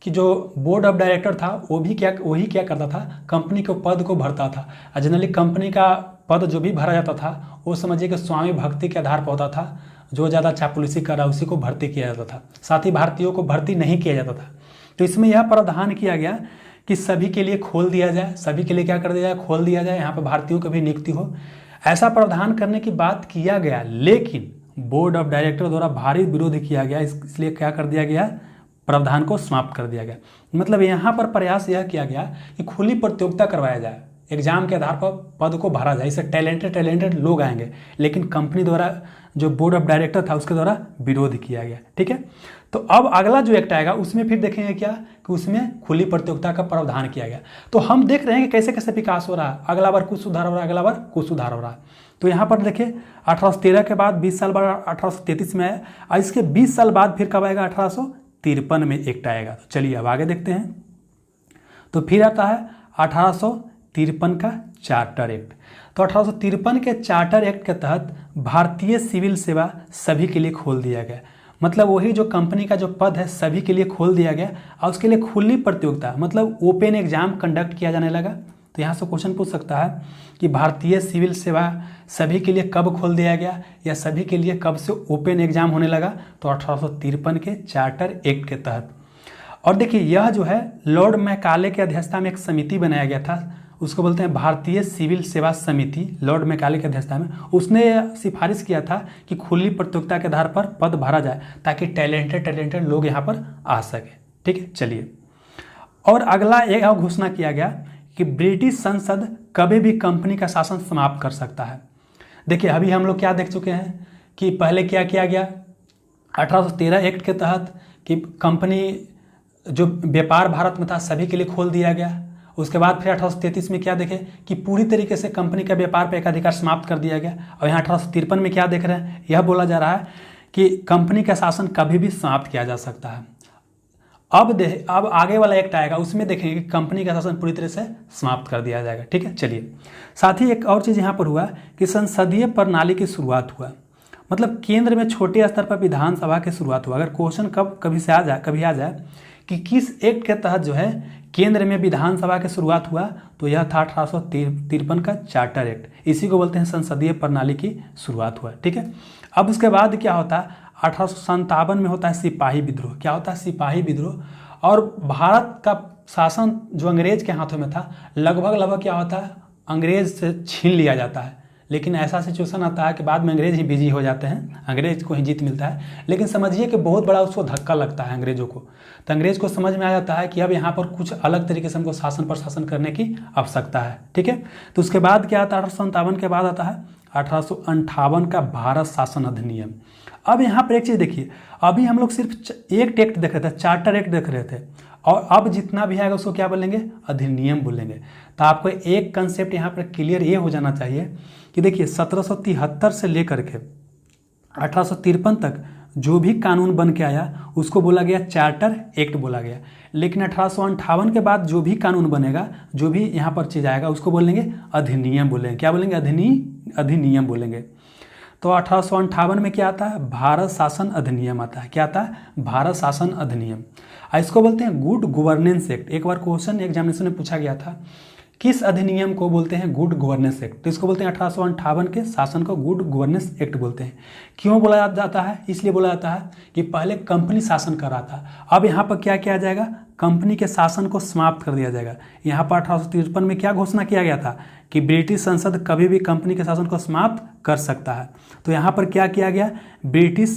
कि जो बोर्ड ऑफ डायरेक्टर था वही क्या करता था, कंपनी के पद को भरता था। जनरली कंपनी का पद जो भी भरा जाता था वो समझिए कि स्वामी भक्ति के आधार पर होता था, जो ज़्यादा चापलूसी कर रहा उसी को भर्ती किया जाता था, साथ ही भारतीयों को भर्ती नहीं किया जाता था। तो इसमें यह प्रावधान किया गया कि सभी के लिए खोल दिया जाए, सभी के लिए क्या कर दिया जाए, खोल दिया जाए, यहाँ पर भारतीयों की भी नियुक्ति हो। ऐसा प्रावधान करने की बात किया गया, लेकिन बोर्ड ऑफ डायरेक्टर द्वारा भारी विरोध किया गया, इसलिए क्या कर दिया गया, प्रावधान को समाप्त कर दिया गया। मतलब यहाँ पर प्रयास यह किया गया कि खुली प्रतियोगिता करवाया जाए, एग्जाम के आधार पर पद को भरा जाए, इससे टैलेंटेड लोग आएंगे, लेकिन कंपनी द्वारा जो बोर्ड ऑफ डायरेक्टर था उसके द्वारा विरोध किया गया। ठीक है, तो अब अगला जो एक्ट आएगा उसमें फिर देखेंगे क्या कि उसमें खुली प्रतियोगिता का प्रावधान किया गया। तो हम देख रहे हैं कि कैसे कैसे विकास हो रहा है, अगला बार कुछ सुधार हो रहा है, अगला बार कुछ सुधार हो रहा है। तो यहाँ पर देखिए 1813 के बाद 20 साल बाद 1833 में आया, और इसके 20 साल बाद फिर कब आएगा, 1853 में एक्ट आएगा। तो चलिए अब आगे देखते हैं। तो फिर आता है 1853 का चार्टर एक्ट। तो 1853 के चार्टर एक्ट के तहत भारतीय सिविल सेवा सभी के लिए खोल दिया गया। मतलब वही जो कंपनी का जो पद है सभी के लिए खोल दिया गया, और उसके लिए खुली प्रतियोगिता मतलब ओपन एग्जाम कंडक्ट किया जाने लगा। तो यहाँ से क्वेश्चन पूछ सकता है कि भारतीय सिविल सेवा सभी के लिए कब खोल दिया गया, या सभी के लिए कब से ओपन एग्जाम होने लगा। तो 1853 के चार्टर एक्ट के तहत। और देखिए यह जो है लॉर्ड मैकाले की अध्यक्षता में एक समिति बनाया गया था, उसको बोलते हैं भारतीय सिविल सेवा समिति। लॉर्ड मैकाले की अध्यक्षता में उसने सिफारिश किया था कि खुली प्रतियोगिता के आधार पर पद भरा जाए ताकि टैलेंटेड लोग यहाँ पर आ सके। ठीक है, चलिए। और अगला एक और घोषणा किया गया कि ब्रिटिश संसद कभी भी कंपनी का शासन समाप्त कर सकता है। देखिए अभी हम लोग क्या देख चुके हैं कि पहले क्या किया गया, 1813 एक्ट के तहत कि कंपनी जो व्यापार भारत में था सभी के लिए खोल दिया गया। उसके बाद फिर 1833 में क्या देखे कि पूरी तरीके से कंपनी का व्यापार पे एकाधिकार समाप्त कर दिया गया। और यहाँ 1853 में क्या देख रहे हैं, यह बोला जा रहा है कि कंपनी का शासन कभी भी समाप्त किया जा सकता है। अब आगे वाला एक्ट आएगा उसमें देखेंगे कि कंपनी का शासन पूरी तरह से समाप्त कर दिया जाएगा। ठीक है, चलिए। साथ ही एक और चीज़ यहाँ पर हुआ कि संसदीय प्रणाली की शुरुआत हुआ। मतलब केंद्र में छोटे स्तर पर विधानसभा की शुरुआत हुआ। अगर क्वेश्चन कभी आ जाए कि किस एक्ट के तहत जो है केंद्र में विधानसभा की शुरुआत हुआ, तो यह था 1853 का चार्टर एक्ट। इसी को बोलते हैं संसदीय प्रणाली की शुरुआत हुआ। ठीक है, अब उसके बाद क्या होता है, 1857 में होता है सिपाही विद्रोह। क्या होता है, सिपाही विद्रोह। और भारत का शासन जो अंग्रेज के हाथों में था लगभग क्या होता है, अंग्रेज से छीन लिया जाता है। लेकिन ऐसा सिचुएशन आता है कि बाद में अंग्रेज ही बिजी हो जाते हैं, अंग्रेज को ही जीत मिलता है। लेकिन समझिए कि बहुत बड़ा उसको धक्का लगता है अंग्रेजों को। तो अंग्रेज को समझ में आ जाता है कि अब यहाँ पर कुछ अलग तरीके से हमको शासन प्रशासन करने की आवश्यकता है। ठीक है, तो उसके बाद क्या आता है, 1857 के बाद आता है 1858 का भारत शासन अधिनियम। अब यहाँ पर एक चीज़ देखिए, अभी हम लोग सिर्फ एक एक्ट देख रहे थे, चार्टर एक्ट देख रहे थे, और अब जितना भी आएगा उसको क्या बोलेंगे, अधिनियम बोलेंगे। तो आपको एक कंसेप्ट यहाँ पर क्लियर ये हो जाना चाहिए कि देखिए 1773 से लेकर के 1853 तक जो भी कानून बन के आया उसको बोला गया चार्टर एक्ट बोला गया। लेकिन 1858 के बाद जो भी कानून बनेगा, जो भी यहाँ पर चीज़ आएगा उसको बोलेंगे अधिनियम बोलेंगे। क्या बोलेंगे, अधिनियम बोलेंगे। तो 1858 में क्या आता है, भारत शासन अधिनियम आता है। क्या आता है, भारत शासन अधिनियम। इसको बोलते हैं गुड गवर्नेंस एक्ट। एक बार क्वेश्चन एग्जामिनेशन में पूछा गया था किस अधिनियम को बोलते हैं, गुड गवर्नेंस एक्ट। तो इसको बोलते हैं 1858 के शासन को गुड गवर्नेंस एक्ट बोलते हैं। क्यों बोला जाता है, इसलिए बोला जाता है कि पहले कंपनी शासन कर रहा था, अब यहाँ पर क्या किया जाएगा, कंपनी के शासन को समाप्त कर दिया जाएगा। यहाँ पर 1853 में क्या घोषणा किया गया था कि ब्रिटिश संसद कभी भी कंपनी के शासन को समाप्त कर सकता है। तो यहाँ पर क्या किया गया, ब्रिटिश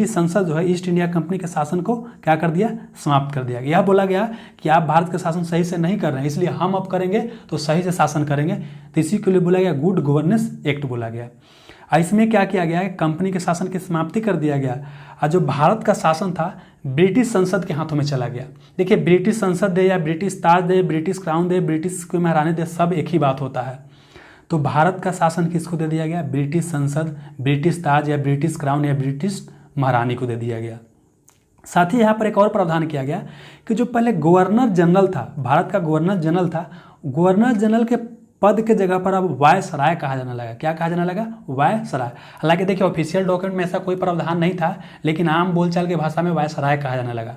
संसद जो है ईस्ट इंडिया कंपनी के शासन को क्या कर दिया, समाप्त कर दिया गया। यह बोला गया कि आप भारत का शासन सही से नहीं कर रहे हैं, इसलिए हम अब करेंगे तो सही से शासन करेंगे। तो इसी के लिए बोला गया गुड गवर्नेंस एक्ट बोला गया। इसमें क्या किया गया है, कंपनी के शासन की समाप्ति कर दिया गया, और जो भारत का शासन था ब्रिटिश संसद के हाथों में चला गया। देखिए ब्रिटिश संसद दे या ब्रिटिश ताज दे, ब्रिटिश क्राउन दे, ब्रिटिश को महारानी दे, सब एक ही बात होता है। तो भारत का शासन किसको दे दिया गया, ब्रिटिश संसद, ब्रिटिश ताज या ब्रिटिश क्राउन या ब्रिटिश महारानी को दे दिया गया। साथ ही यहाँ पर एक और प्रावधान किया गया कि जो पहले गवर्नर जनरल था, भारत का गवर्नर जनरल था, गवर्नर जनरल के पद के जगह पर अब वायसराय कहा जाने लगा। क्या कहा जाने लगा, वायसराय। हालांकि देखिए ऑफिशियल डॉक्यूमेंट में ऐसा कोई प्रावधान नहीं था, लेकिन आम बोलचाल की भाषा में वायसराय कहा जाने लगा।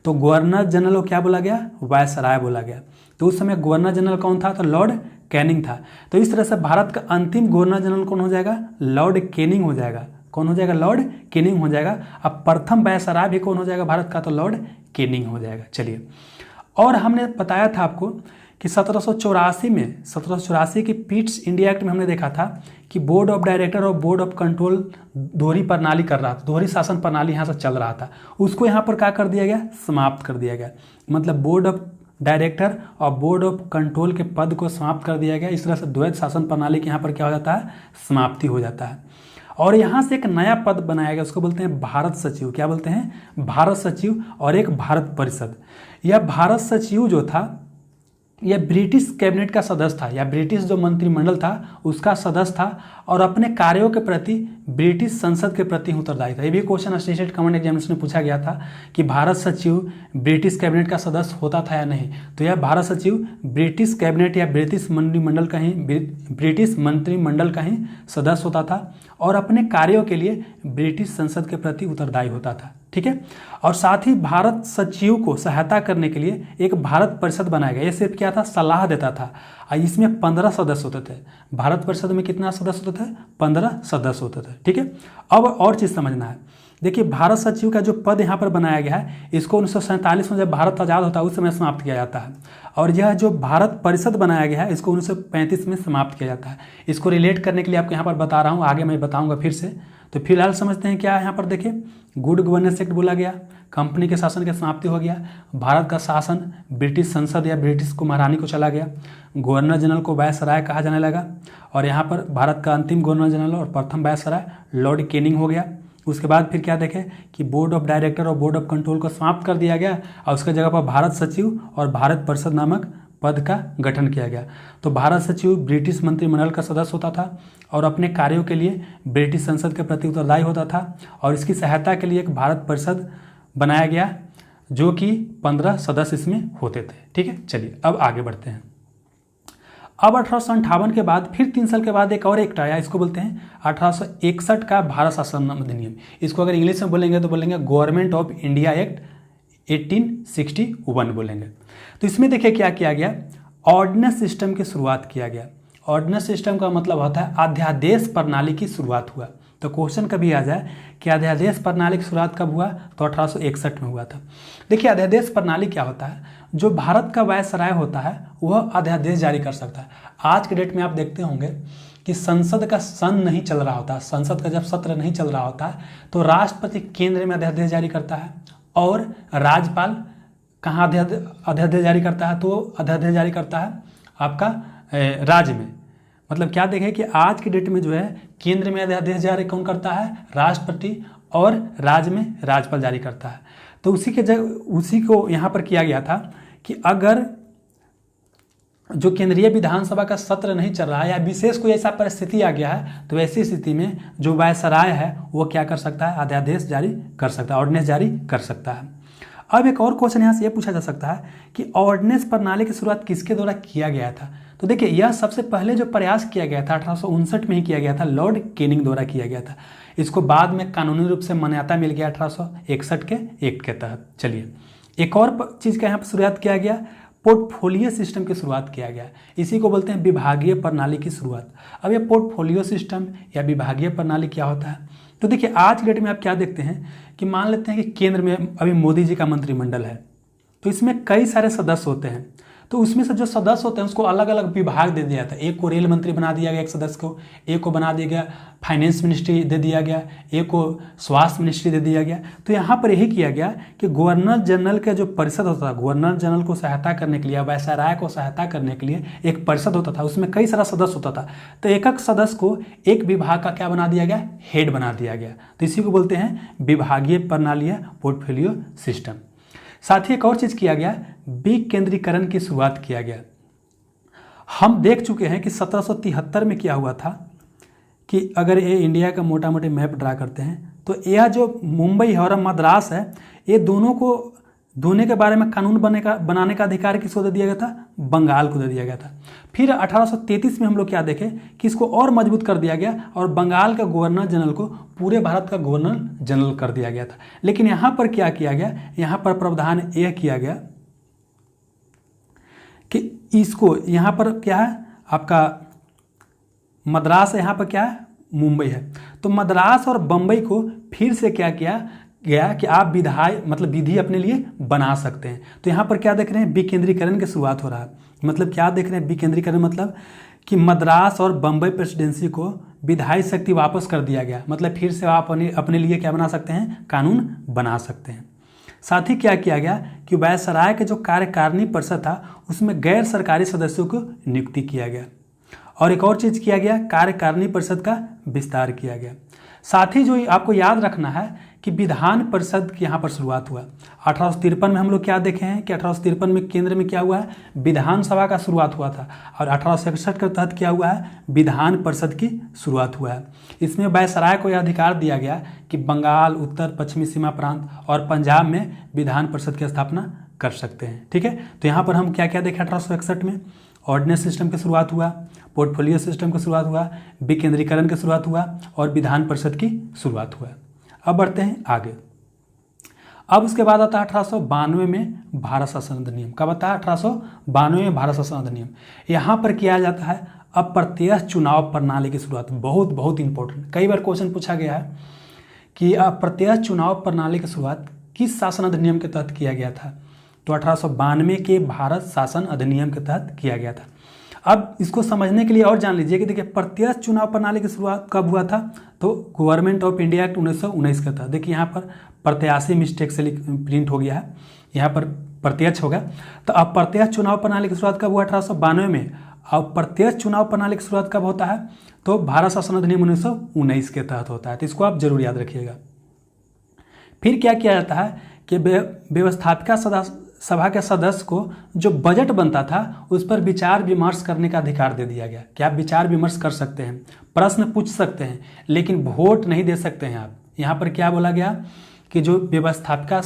तो गवर्नर जनरल को क्या बोला गया, वायसराय बोला गया। तो उस समय गवर्नर जनरल कौन था, तो लॉर्ड कैनिंग था। तो इस तरह से भारत का अंतिम गवर्नर जनरल कौन हो जाएगा, लॉर्ड कैनिंग हो जाएगा। कौन हो जाएगा, लॉर्ड कैनिंग हो जाएगा। अब प्रथम वायसराय भी कौन हो जाएगा भारत का, तो लॉर्ड कैनिंग हो जाएगा। चलिए, और हमने बताया था आपको कि 1784 की पिट्स इंडिया एक्ट में हमने देखा था कि बोर्ड ऑफ डायरेक्टर और बोर्ड ऑफ कंट्रोल दोहरी प्रणाली कर रहा था, दोहरी शासन प्रणाली यहाँ से चल रहा था, उसको यहाँ पर क्या कर दिया गया, समाप्त कर दिया गया। मतलब बोर्ड ऑफ डायरेक्टर और बोर्ड ऑफ कंट्रोल के पद को समाप्त कर दिया गया। इस तरह से द्वैत शासन प्रणाली के यहाँ पर क्या हो जाता है, समाप्ति हो जाता है। और यहाँ से एक नया पद बनाया गया, उसको बोलते हैं भारत सचिव। क्या बोलते हैं, भारत सचिव, और एक भारत परिषद। यह भारत सचिव जो था यह ब्रिटिश कैबिनेट का सदस्य था, या ब्रिटिश जो मंत्रिमंडल था उसका सदस्य था, और अपने कार्यों के प्रति ब्रिटिश संसद के प्रति उत्तरदायी था। ये भी क्वेश्चन स्टेट कमेंट एग्जामिनेशन में पूछा गया था कि भारत सचिव ब्रिटिश कैबिनेट का सदस्य होता था या नहीं। तो यह भारत सचिव ब्रिटिश कैबिनेट या ब्रिटिश मंत्रिमंडल का ही सदस्य होता था, और अपने कार्यों के लिए ब्रिटिश संसद के प्रति उत्तरदायी होता था। ठीक है। और साथ ही भारत सचिव को सहायता करने के लिए एक भारत परिषद बनाया गया। ये सिर्फ क्या था, सलाह देता था। इसमें 15 सदस्य होते थे। भारत परिषद में कितना सदस्य होते थे, 15 सदस्य होते थे। ठीक है। अब और चीज़ समझना है, देखिए भारत सचिव का जो पद यहाँ पर बनाया गया है, इसको 1947 में जब भारत आज़ाद होता है उस समय समाप्त किया जाता है। और यह जो भारत परिषद बनाया गया है इसको 1935 में समाप्त किया जाता है। इसको रिलेट करने के लिए आपको यहाँ पर बता रहा हूँ, आगे मैं बताऊँगा फिर से। तो फिलहाल समझते हैं क्या है यहाँ पर। देखिए, गुड गवर्नेंस एक्ट बोला गया, कंपनी के शासन की समाप्ति हो गया, भारत का शासन ब्रिटिश संसद या ब्रिटिश को महारानी को चला गया, गवर्नर जनरल को वायसराय कहा जाने लगा, और यहाँ पर भारत का अंतिम गवर्नर जनरल और प्रथम वायसराय लॉर्ड कैनिंग हो गया। उसके बाद फिर क्या देखें कि बोर्ड ऑफ डायरेक्टर और बोर्ड ऑफ कंट्रोल को समाप्त कर दिया गया, और उसके जगह पर भारत सचिव और भारत परिषद नामक पद का गठन किया गया। तो भारत सचिव ब्रिटिश मंत्रिमंडल का सदस्य होता था और अपने कार्यों के लिए ब्रिटिश संसद के प्रति उत्तरदायी होता था, और इसकी सहायता के लिए एक भारत परिषद बनाया गया जो कि 15 सदस्य इसमें होते थे। ठीक है, चलिए अब आगे बढ़ते हैं। अब 1858 के बाद फिर 3 साल के बाद एक और एक्ट आया, इसको बोलते हैं 1861 का भारत शासन अधिनियम। इसको अगर इंग्लिश में बोलेंगे तो बोलेंगे गवर्नमेंट ऑफ इंडिया एक्ट 1861 बोलेंगे। तो इसमें देखिए क्या किया गया, ऑर्डिनेंस सिस्टम की शुरुआत किया गया। ऑर्डिनेंस सिस्टम का मतलब होता है अध्यादेश प्रणाली की शुरुआत हुआ। तो क्वेश्चन कभी आ जाए कि अध्यादेश प्रणाली की शुरुआत कब हुआ, तो 1861 में हुआ था। देखिए अध्यादेश प्रणाली क्या होता है, जो भारत का वायसराय होता है वह अध्यादेश जारी कर सकता है। आज के डेट में आप देखते होंगे कि संसद का सन नहीं चल रहा होता, संसद का जब सत्र नहीं चल रहा होता है तो राष्ट्रपति केंद्र में अध्यादेश जारी करता है, और राज्यपाल कहाँ अध्यादेश जारी करता है, तो अध्यादेश जारी करता है आपका राज्य में। मतलब क्या देखें कि आज की डेट में जो है केंद्र में अध्यादेश जारी कौन करता है, राष्ट्रपति, और राज्य में राज्यपाल जारी करता है। तो उसी को यहाँ पर किया गया था कि अगर जो केंद्रीय विधानसभा का सत्र नहीं चल रहा है या विशेष कोई ऐसा परिस्थिति आ गया है, तो ऐसी स्थिति में जो वायसराय है वो क्या कर सकता है, अध्यादेश जारी कर सकता है, ऑर्डिनेंस जारी कर सकता है। अब एक और क्वेश्चन यहाँ से ये पूछा जा सकता है कि ऑर्डिनेंस प्रणाली की शुरुआत किसके द्वारा किया गया था। तो देखिए यह सबसे पहले जो प्रयास किया गया था 1859 में ही किया गया था, लॉर्ड कैनिंग द्वारा किया गया था। इसको बाद में कानूनी रूप से मान्यता मिल गया 1861 के एक्ट के तहत। चलिए एक और चीज़ का यहाँ पर शुरुआत किया गया, पोर्टफोलियो सिस्टम की शुरुआत किया गया। इसी को बोलते हैं विभागीय प्रणाली की शुरुआत। अब ये पोर्टफोलियो सिस्टम या विभागीय प्रणाली क्या होता है, तो देखिए आज के डेट में आप क्या देखते हैं कि मान लेते हैं कि केंद्र में अभी मोदी जी का मंत्रिमंडल है, तो इसमें कई सारे सदस्य होते हैं। तो उसमें से जो सदस्य होते हैं उसको अलग अलग विभाग दे दिया था। एक को रेल मंत्री बना दिया गया एक सदस्य को, एक को बना दिया गया फाइनेंस मिनिस्ट्री दे दिया गया, एक को स्वास्थ्य मिनिस्ट्री दे दिया गया। तो यहाँ पर यही किया गया कि गवर्नर जनरल का जो परिषद होता था, गवर्नर जनरल को सहायता करने के लिए, वायसराय को सहायता करने के लिए एक परिषद होता था, उसमें कई सारा सदस्य होता था। तो एक एक सदस्य को एक विभाग का क्या बना दिया गया, हेड बना दिया गया। तो इसी को बोलते हैं विभागीय प्रणाली या पोर्टफोलियो सिस्टम। साथ ही एक और चीज़ किया गया, विकेंद्रीकरण की शुरुआत किया गया। हम देख चुके हैं कि 1773 में क्या हुआ था कि अगर ये इंडिया का मोटा मोटी मैप ड्रा करते हैं तो यह जो मुंबई और मद्रास है, ये दोनों के बारे में कानून बनाने का अधिकार किसको दे दिया गया था, बंगाल को दे दिया गया था। फिर 1833 में हम लोग क्या देखें कि इसको और मजबूत कर दिया गया और बंगाल का गवर्नर जनरल को पूरे भारत का गवर्नर जनरल कर दिया गया था। लेकिन यहाँ पर क्या किया गया, यहाँ पर प्रावधान यह किया गया कि इसको यहाँ पर क्या है आपका मद्रास है, यहाँ पर क्या है मुंबई है। तो मद्रास और बम्बई को फिर से क्या किया गया कि आप विधि अपने लिए बना सकते हैं। तो यहाँ पर क्या देख रहे हैं, विकेंद्रीकरण की शुरुआत हो रहा है। मतलब क्या देख रहे हैं विकेंद्रीकरण, मतलब कि मद्रास और बम्बई प्रेसिडेंसी को विधायी शक्ति वापस कर दिया गया। मतलब फिर से आप अपने लिए क्या बना सकते हैं, कानून बना सकते हैं। साथ ही क्या किया गया कि वायसराय के जो कार्यकारिणी परिषद था उसमें गैर सरकारी सदस्यों को नियुक्ति किया गया। और एक और चीज़ किया गया, कार्यकारिणी परिषद का विस्तार किया गया। साथ ही जो आपको याद रखना है कि विधान परिषद की यहाँ पर शुरुआत हुआ 1853 में। हम लोग क्या देखे हैं कि 1853 में केंद्र में क्या हुआ है, विधानसभा का शुरुआत हुआ था। और 1861 के तहत क्या हुआ है, विधान परिषद की शुरुआत हुआ है। इसमें वायसराय को यह अधिकार दिया गया कि बंगाल, उत्तर पश्चिमी सीमा प्रांत और पंजाब में विधान परिषद की स्थापना कर सकते हैं। ठीक है, तो यहाँ पर हम क्या क्या देखें, 1861 में ऑर्डिनेंस सिस्टम की शुरुआत हुआ, पोर्टफोलियो सिस्टम की शुरुआत हुआ, विकेंद्रीकरण की शुरुआत हुआ और विधान परिषद की शुरुआत हुआ। अब बढ़ते हैं आगे। अब उसके बाद आता है 1892 में भारत शासन अधिनियम। कब आता है, 1892 में भारत शासन अधिनियम। यहाँ पर किया जाता है अप्रत्यक्ष चुनाव प्रणाली की शुरुआत। बहुत बहुत इंपॉर्टेंट, कई बार क्वेश्चन पूछा गया है कि अप्रत्यक्ष चुनाव प्रणाली की शुरुआत किस शासन अधिनियम के तहत किया गया था। तो 1892 के भारत शासन अधिनियम के तहत किया गया था। अब इसको समझने के लिए और जान लीजिए कि देखिए प्रत्यक्ष चुनाव प्रणाली की शुरुआत कब हुआ था, तो गवर्नमेंट ऑफ इंडिया एक्ट 1919 का था। देखिए यहाँ पर प्रत्याशी मिस्टेक से प्रिंट हो गया है, यहाँ पर प्रत्यक्ष होगा। तो अब प्रत्यक्ष चुनाव प्रणाली की शुरुआत कब हुआ, 1892 में। अब प्रत्यक्ष चुनाव प्रणाली की शुरुआत कब होता है, तो भारत शासन अधिनियम 1919 के तहत होता है। तो इसको आप जरूर याद रखिएगा। फिर क्या किया जाता है कि व्यवस्थापिका सभा के सदस्य को जो बजट बनता था उस पर विचार विमर्श करने का अधिकार दे दिया गया कि आप विचार विमर्श कर सकते हैं, प्रश्न पूछ सकते हैं, लेकिन वोट नहीं दे सकते हैं आप। यहाँ पर क्या बोला गया कि जो व्यवस्थापिका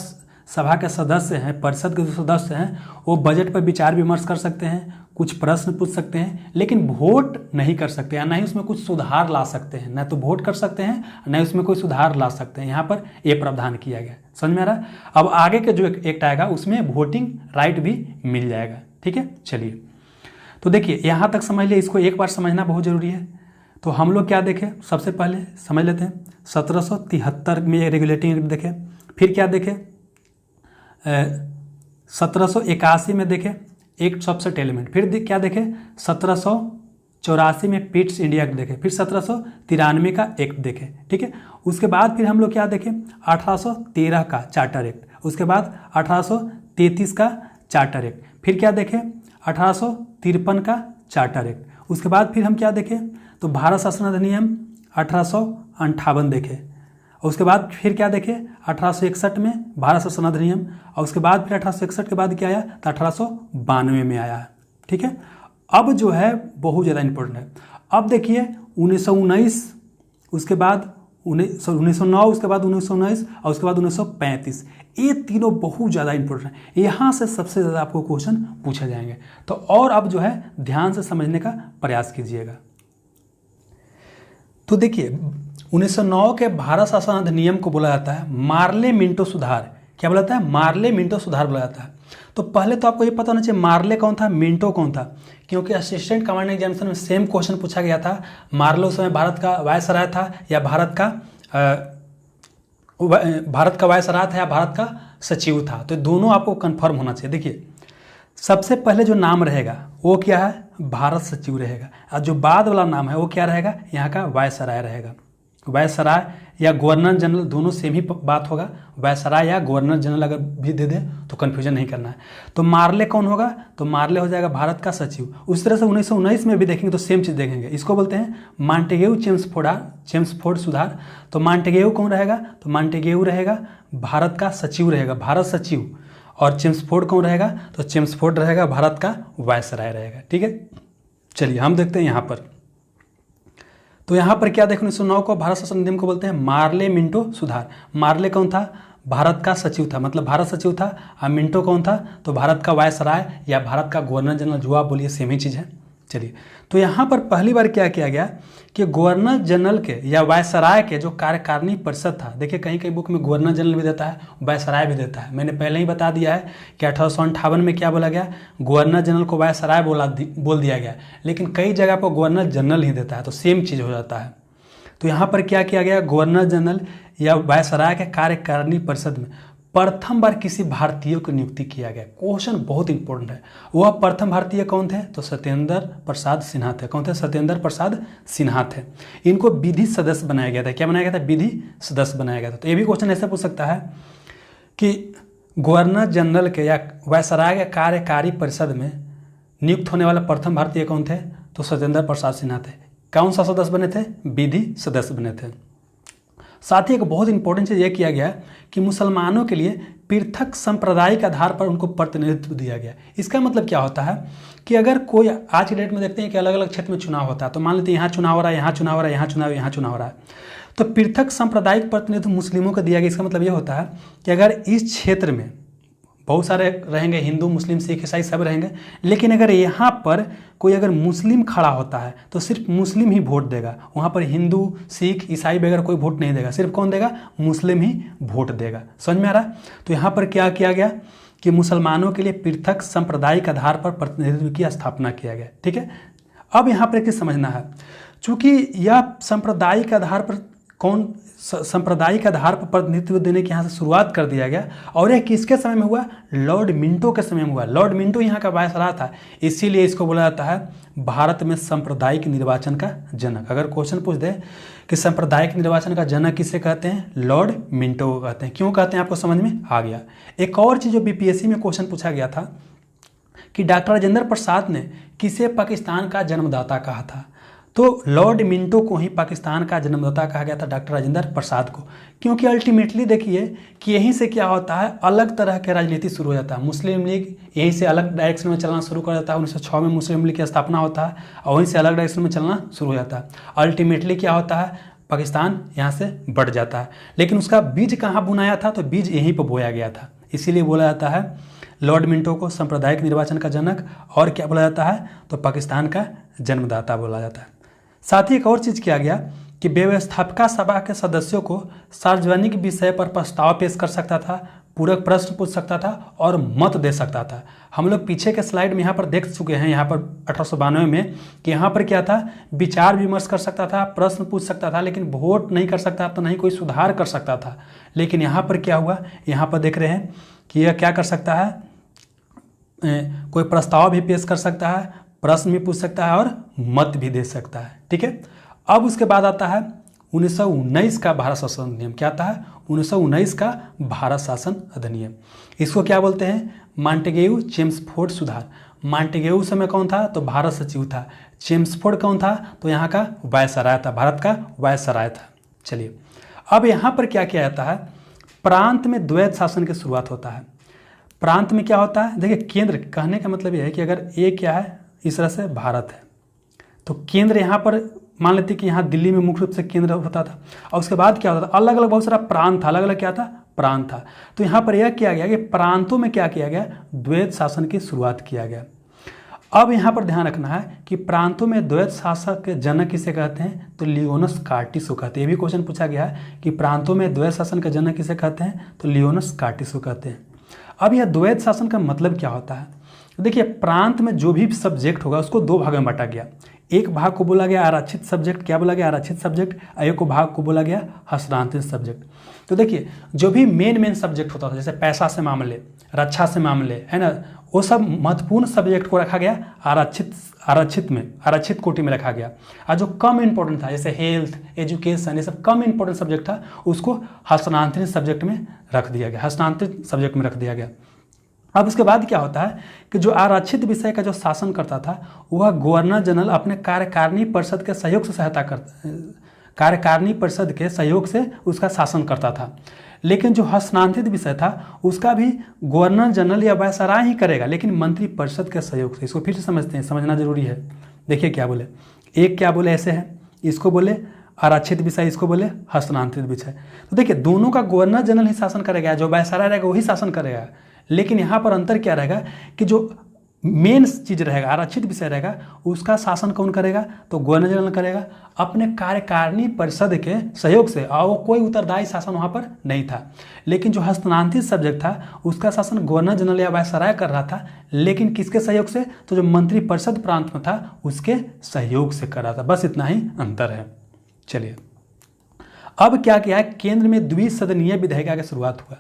सभा के सदस्य हैं, परिषद के जो सदस्य हैं, वो बजट पर विचार विमर्श कर सकते हैं, कुछ प्रश्न पूछ सकते हैं, लेकिन वोट नहीं कर सकते हैं, ना ही उसमें कुछ सुधार ला सकते हैं। ना तो वोट कर सकते हैं, ना ही उसमें कोई सुधार ला सकते हैं। यहाँ पर ये प्रावधान किया गया। समझ में आ रहा है। अब आगे के जो एक्ट आएगा उसमें वोटिंग राइट भी मिल जाएगा। ठीक है, चलिए तो देखिए यहाँ तक समझ लिया। इसको एक बार समझना बहुत जरूरी है। तो हम लोग क्या देखें, सबसे पहले समझ लेते हैं 1773 में रेगुलेटिंग एक्ट देखें। फिर क्या देखें, 1781 में देखें एक्ट ऑफ सेटलमेंट। फिर क्या देखें, 1784 में पिट्स इंडिया एक्ट देखें। फिर 1793 का एक्ट देखें। ठीक है, उसके बाद फिर हम लोग क्या देखें, 1813 का चार्टर एक्ट। उसके बाद 1833 का चार्टर एक्ट। फिर क्या देखें, 1853 का चार्टर एक्ट। उसके बाद फिर हम क्या देखें, तो भारत शासन अधिनियम 1858 देखें। और उसके बाद फिर क्या देखें, 1861 में भारत शासन अधिनियम। और उसके बाद फिर 1861 के बाद क्या आया, तो 1892 में आया है। ठीक है, अब जो है बहुत ज़्यादा इंपॉर्टेंट है। अब देखिए 1919, उसके बाद 1909, उसके बाद 1919 और उसके बाद 1935, ये तीनों बहुत ज़्यादा इंपॉर्टेंट है। यहाँ से सबसे ज़्यादा आपको क्वेश्चन पूछे जाएंगे। तो और अब जो है ध्यान से समझने का प्रयास कीजिएगा। तो देखिए 1909 के भारत शासन अधिनियम को बोला जाता है मार्ले मिंटो सुधार। क्या बोला जाता है, मार्ले मिंटो सुधार बोला जाता है। तो पहले तो आपको ये पता होना चाहिए मार्ले कौन था, मिंटो कौन था, क्योंकि असिस्टेंट कमांडिंग एग्जामिनेशन में सेम क्वेश्चन पूछा गया था। मार्ले उस समय भारत का वायसराय था या भारत का वायसराय था या भारत का सचिव था। तो दोनों आपको कंफर्म होना चाहिए। देखिए सबसे पहले जो नाम रहेगा वो क्या है, भारत सचिव रहेगा। और जो बाद वाला नाम है वो क्या रहेगा, यहाँ का वायसराय रहेगा। वायसराय या गवर्नर जनरल दोनों सेम ही बात होगा। वायसराय या गवर्नर जनरल अगर भी दे दे तो कन्फ्यूजन नहीं करना है। तो मार्ले कौन होगा, तो मार्ले हो जाएगा भारत का सचिव। उस तरह से 1919 में भी देखेंगे तो सेम चीज़ देखेंगे। इसको बोलते हैं मॉन्टेग्यू चेम्सफोर्ड सुधार। तो मॉन्टेग्यू कौन रहेगा, तो मॉन्टेग्यू रहेगा भारत का सचिव रहेगा, भारत सचिव। और चेम्सफोर्ड कौन रहेगा, तो चेम्सफोर्ड रहेगा भारत का वायसराय रहेगा। ठीक है, चलिए हम देखते हैं यहाँ पर। तो यहाँ पर क्या देखो 1909 को भारत शासन अधिनियम को बोलते हैं मार्ले मिंटो सुधार। मार्ले कौन था, भारत का सचिव था, मतलब भारत सचिव था। और मिंटो कौन था, तो भारत का वायसराय या भारत का गवर्नर जनरल, जो आप बोलिए सेम ही चीज़ है। चलिए तो यहाँ पर पहली बार क्या किया गया कि गवर्नर जनरल के या वायसराय के जो कार्यकारिणी परिषद था, देखिए कहीं कहीं बुक में गवर्नर जनरल भी देता है, वायसराय भी देता है। मैंने पहले ही बता दिया है कि 1858 में क्या बोला गया, गवर्नर जनरल को वायसराय बोल दिया गया, लेकिन कई जगह पर गवर्नर जनरल ही देता है, तो सेम चीज़ हो जाता है। तो यहाँ पर क्या किया गया, गवर्नर जनरल या वायसराय के कार्यकारिणी परिषद में प्रथम बार किसी भारतीय को नियुक्ति किया गया। क्वेश्चन बहुत इंपॉर्टेंट है। वह प्रथम भारतीय कौन थे, तो सत्येंद्र प्रसाद सिन्हा थे। कौन थे, सत्येंद्र प्रसाद सिन्हा थे। इनको विधि सदस्य बनाया गया था। क्या बनाया गया था, विधि सदस्य बनाया गया था। तो ये भी क्वेश्चन ऐसे पूछ सकता है कि गवर्नर जनरल के या वायसराय के कार्यकारी परिषद में नियुक्त होने वाला प्रथम भारतीय कौन थे? तो सत्येंद्र प्रसाद सिन्हा थे। कौन सा सदस्य बने थे? विधि सदस्य बने थे। साथ ही एक बहुत इंपॉर्टेंट चीज़ ये किया गया कि मुसलमानों के लिए पृथक सांप्रदायिक आधार पर उनको प्रतिनिधित्व दिया गया। इसका मतलब क्या होता है कि अगर कोई आज की डेट में देखते हैं कि अलग अलग क्षेत्र में चुनाव होता है, तो मान लेते हैं यहाँ चुनाव हो रहा है, यहाँ चुनाव हो रहा है, यहाँ चुनाव हो रहा है, तो पृथक सांप्रदायिक प्रतिनिधित्व मुस्लिमों को दिया गया। इसका मतलब ये होता है कि अगर इस क्षेत्र में बहुत सारे रहेंगे, हिंदू मुस्लिम सिख ईसाई सब रहेंगे, लेकिन अगर यहाँ पर कोई अगर मुस्लिम खड़ा होता है तो सिर्फ मुस्लिम ही वोट देगा, वहाँ पर हिंदू सिख ईसाई वगैरह कोई वोट नहीं देगा, सिर्फ कौन देगा? मुस्लिम ही वोट देगा। समझ में आ रहा? तो यहाँ पर क्या किया गया कि मुसलमानों के लिए पृथक सांप्रदायिक आधार पर प्रतिनिधित्व की स्थापना किया गया। ठीक है, अब यहाँ पर एक चीज़ समझना है, चूँकि यह सांप्रदायिक आधार पर सांप्रदायिक आधार पर प्रतिनिधित्व देने की यहाँ से शुरुआत कर दिया गया, और यह किसके समय में हुआ? लॉर्ड मिंटो के समय में हुआ। लॉर्ड मिंटो यहाँ का वायसराय था, इसीलिए इसको बोला जाता है भारत में सांप्रदायिक निर्वाचन का जनक। अगर क्वेश्चन पूछ दे कि सांप्रदायिक निर्वाचन का जनक किसे कहते हैं? लॉर्ड मिंटो को कहते हैं। क्यों कहते हैं? आपको समझ में आ गया। एक और चीज़ जो बीपीएससी में क्वेश्चन पूछा गया था कि डॉक्टर राजेंद्र प्रसाद ने किसे पाकिस्तान का जन्मदाता कहा था? तो लॉर्ड मिंटो को ही पाकिस्तान का जन्मदाता कहा गया था, डॉक्टर राजेंद्र प्रसाद को। क्योंकि अल्टीमेटली देखिए कि यहीं से क्या होता है, अलग तरह के राजनीति शुरू हो जाता है। मुस्लिम लीग यहीं से अलग डायरेक्शन में चलना शुरू कर देता है। 1906 में मुस्लिम लीग की स्थापना होता है और वहीं से अलग डायरेक्शन में चलना शुरू हो जाता है। अल्टीमेटली क्या होता है, पाकिस्तान यहाँ से बढ़ जाता है। लेकिन उसका बीज कहाँ बुनाया था? तो बीज यहीं पर बोया गया था। इसीलिए बोला जाता है लॉर्ड मिंटो को सांप्रदायिक निर्वाचन का जनक, और क्या बोला जाता है? तो पाकिस्तान का जन्मदाता बोला जाता है। साथ ही एक और चीज़ किया गया कि व्यवस्थापिका सभा के सदस्यों को सार्वजनिक विषय पर प्रस्ताव पेश कर सकता था, पूरक प्रश्न पूछ सकता था और मत दे सकता था। हम लोग पीछे के स्लाइड में यहाँ पर देख चुके हैं, यहाँ पर 1892 में, कि यहाँ पर क्या था, विचार विमर्श कर सकता था, प्रश्न पूछ सकता था, लेकिन वोट नहीं कर सकता था, नहीं कोई सुधार कर सकता था। लेकिन यहाँ पर क्या हुआ, यहाँ पर देख रहे हैं कि यह क्या कर सकता है, कोई प्रस्ताव भी पेश कर सकता है, प्रश्न भी पूछ सकता है और मत भी दे सकता है। ठीक है, अब उसके बाद आता है 1919 का भारत शासन अधिनियम। क्या आता है? 1919 का भारत शासन अधिनियम। इसको क्या बोलते हैं? मॉन्टेग्यू चेम्सफोर्ड सुधार। मॉन्टेग्यू समय कौन था? तो भारत सचिव था। चेम्सफोर्ड कौन था? तो यहाँ का वायसराय था, भारत का वायसराय था। चलिए, अब यहाँ पर क्या किया जाता है, प्रांत में द्वैत शासन की शुरुआत होता है। प्रांत में क्या होता है? देखिए, केंद्र कहने का मतलब यह है कि अगर ये क्या है, इस तरह से भारत है, तो केंद्र यहाँ पर मान लेते कि यहाँ दिल्ली में मुख्य रूप से केंद्र होता था, और उसके बाद क्या होता था, अलग अलग बहुत सारा प्रांत था, अलग अलग क्या था, प्रांत था। तो यहाँ पर यह किया गया कि प्रांतों में क्या किया गया, द्वैत शासन की शुरुआत किया गया। अब यहाँ पर ध्यान रखना है कि प्रांतों में द्वैत शासक के जनक किसे कहते हैं? तो लियोनस कार्टिस को कहते हैं। ये भी क्वेश्चन पूछा गया है कि प्रांतों में द्वैत शासन के जनक किसे कहते हैं? तो लियोनस कार्टिस को कहते हैं। अब यह द्वैत शासन का मतलब क्या होता है? देखिए, प्रांत में जो भी सब्जेक्ट होगा उसको दो भाग में बांटा गया। एक भाग को बोला गया आरक्षित सब्जेक्ट। क्या बोला गया? आरक्षित सब्जेक्ट। एक भाग को बोला गया हस्तांतरित सब्जेक्ट। तो देखिए, जो भी मेन सब्जेक्ट होता था, जैसे पैसा से मामले, रक्षा से मामले, है ना, वो सब महत्वपूर्ण सब्जेक्ट को रखा गया आरक्षित कोटि में रखा गया। और जो कम इंपॉर्टेंट था, जैसे हेल्थ, एजुकेशन, ये सब कम इंपॉर्टेंट सब्जेक्ट था, उसको हस्तांतरित सब्जेक्ट में रख दिया गया, हस्तांतरित सब्जेक्ट में रख दिया गया। अब उसके बाद क्या होता है कि जो आरक्षित विषय का जो शासन करता था, वह गवर्नर जनरल अपने कार्यकारिणी परिषद के सहयोग से उसका शासन करता था। लेकिन जो हस्तांतरित विषय था उसका भी गवर्नर जनरल या वायसराय ही करेगा, लेकिन मंत्री परिषद के सहयोग से। इसको फिर से समझते हैं, समझना जरूरी है। देखिए क्या बोले, एक क्या बोले ऐसे है, इसको बोले आरक्षित विषय, इसको बोले हस्तांतरित विषय। तो देखिए, दोनों का गवर्नर जनरल ही शासन करेगा, जो वायसराय रहेगा वही शासन करेगा। लेकिन यहाँ पर अंतर क्या रहेगा कि जो मेन चीज रहेगा, आरक्षित विषय रहेगा, उसका शासन कौन करेगा? तो गवर्नर जनरल करेगा अपने कार्यकारिणी परिषद के सहयोग से, और वो कोई उत्तरदायी शासन वहाँ पर नहीं था। लेकिन जो हस्तांतरित सब्जेक्ट था उसका शासन गवर्नर जनरल या वायसराय कर रहा था, लेकिन किसके सहयोग से? तो जो मंत्री परिषद प्रांत में था उसके सहयोग से कर रहा था। बस इतना ही अंतर है। चलिए, अब क्या किया है, केंद्र में द्विसदनीय विधेयिका की शुरुआत हुआ।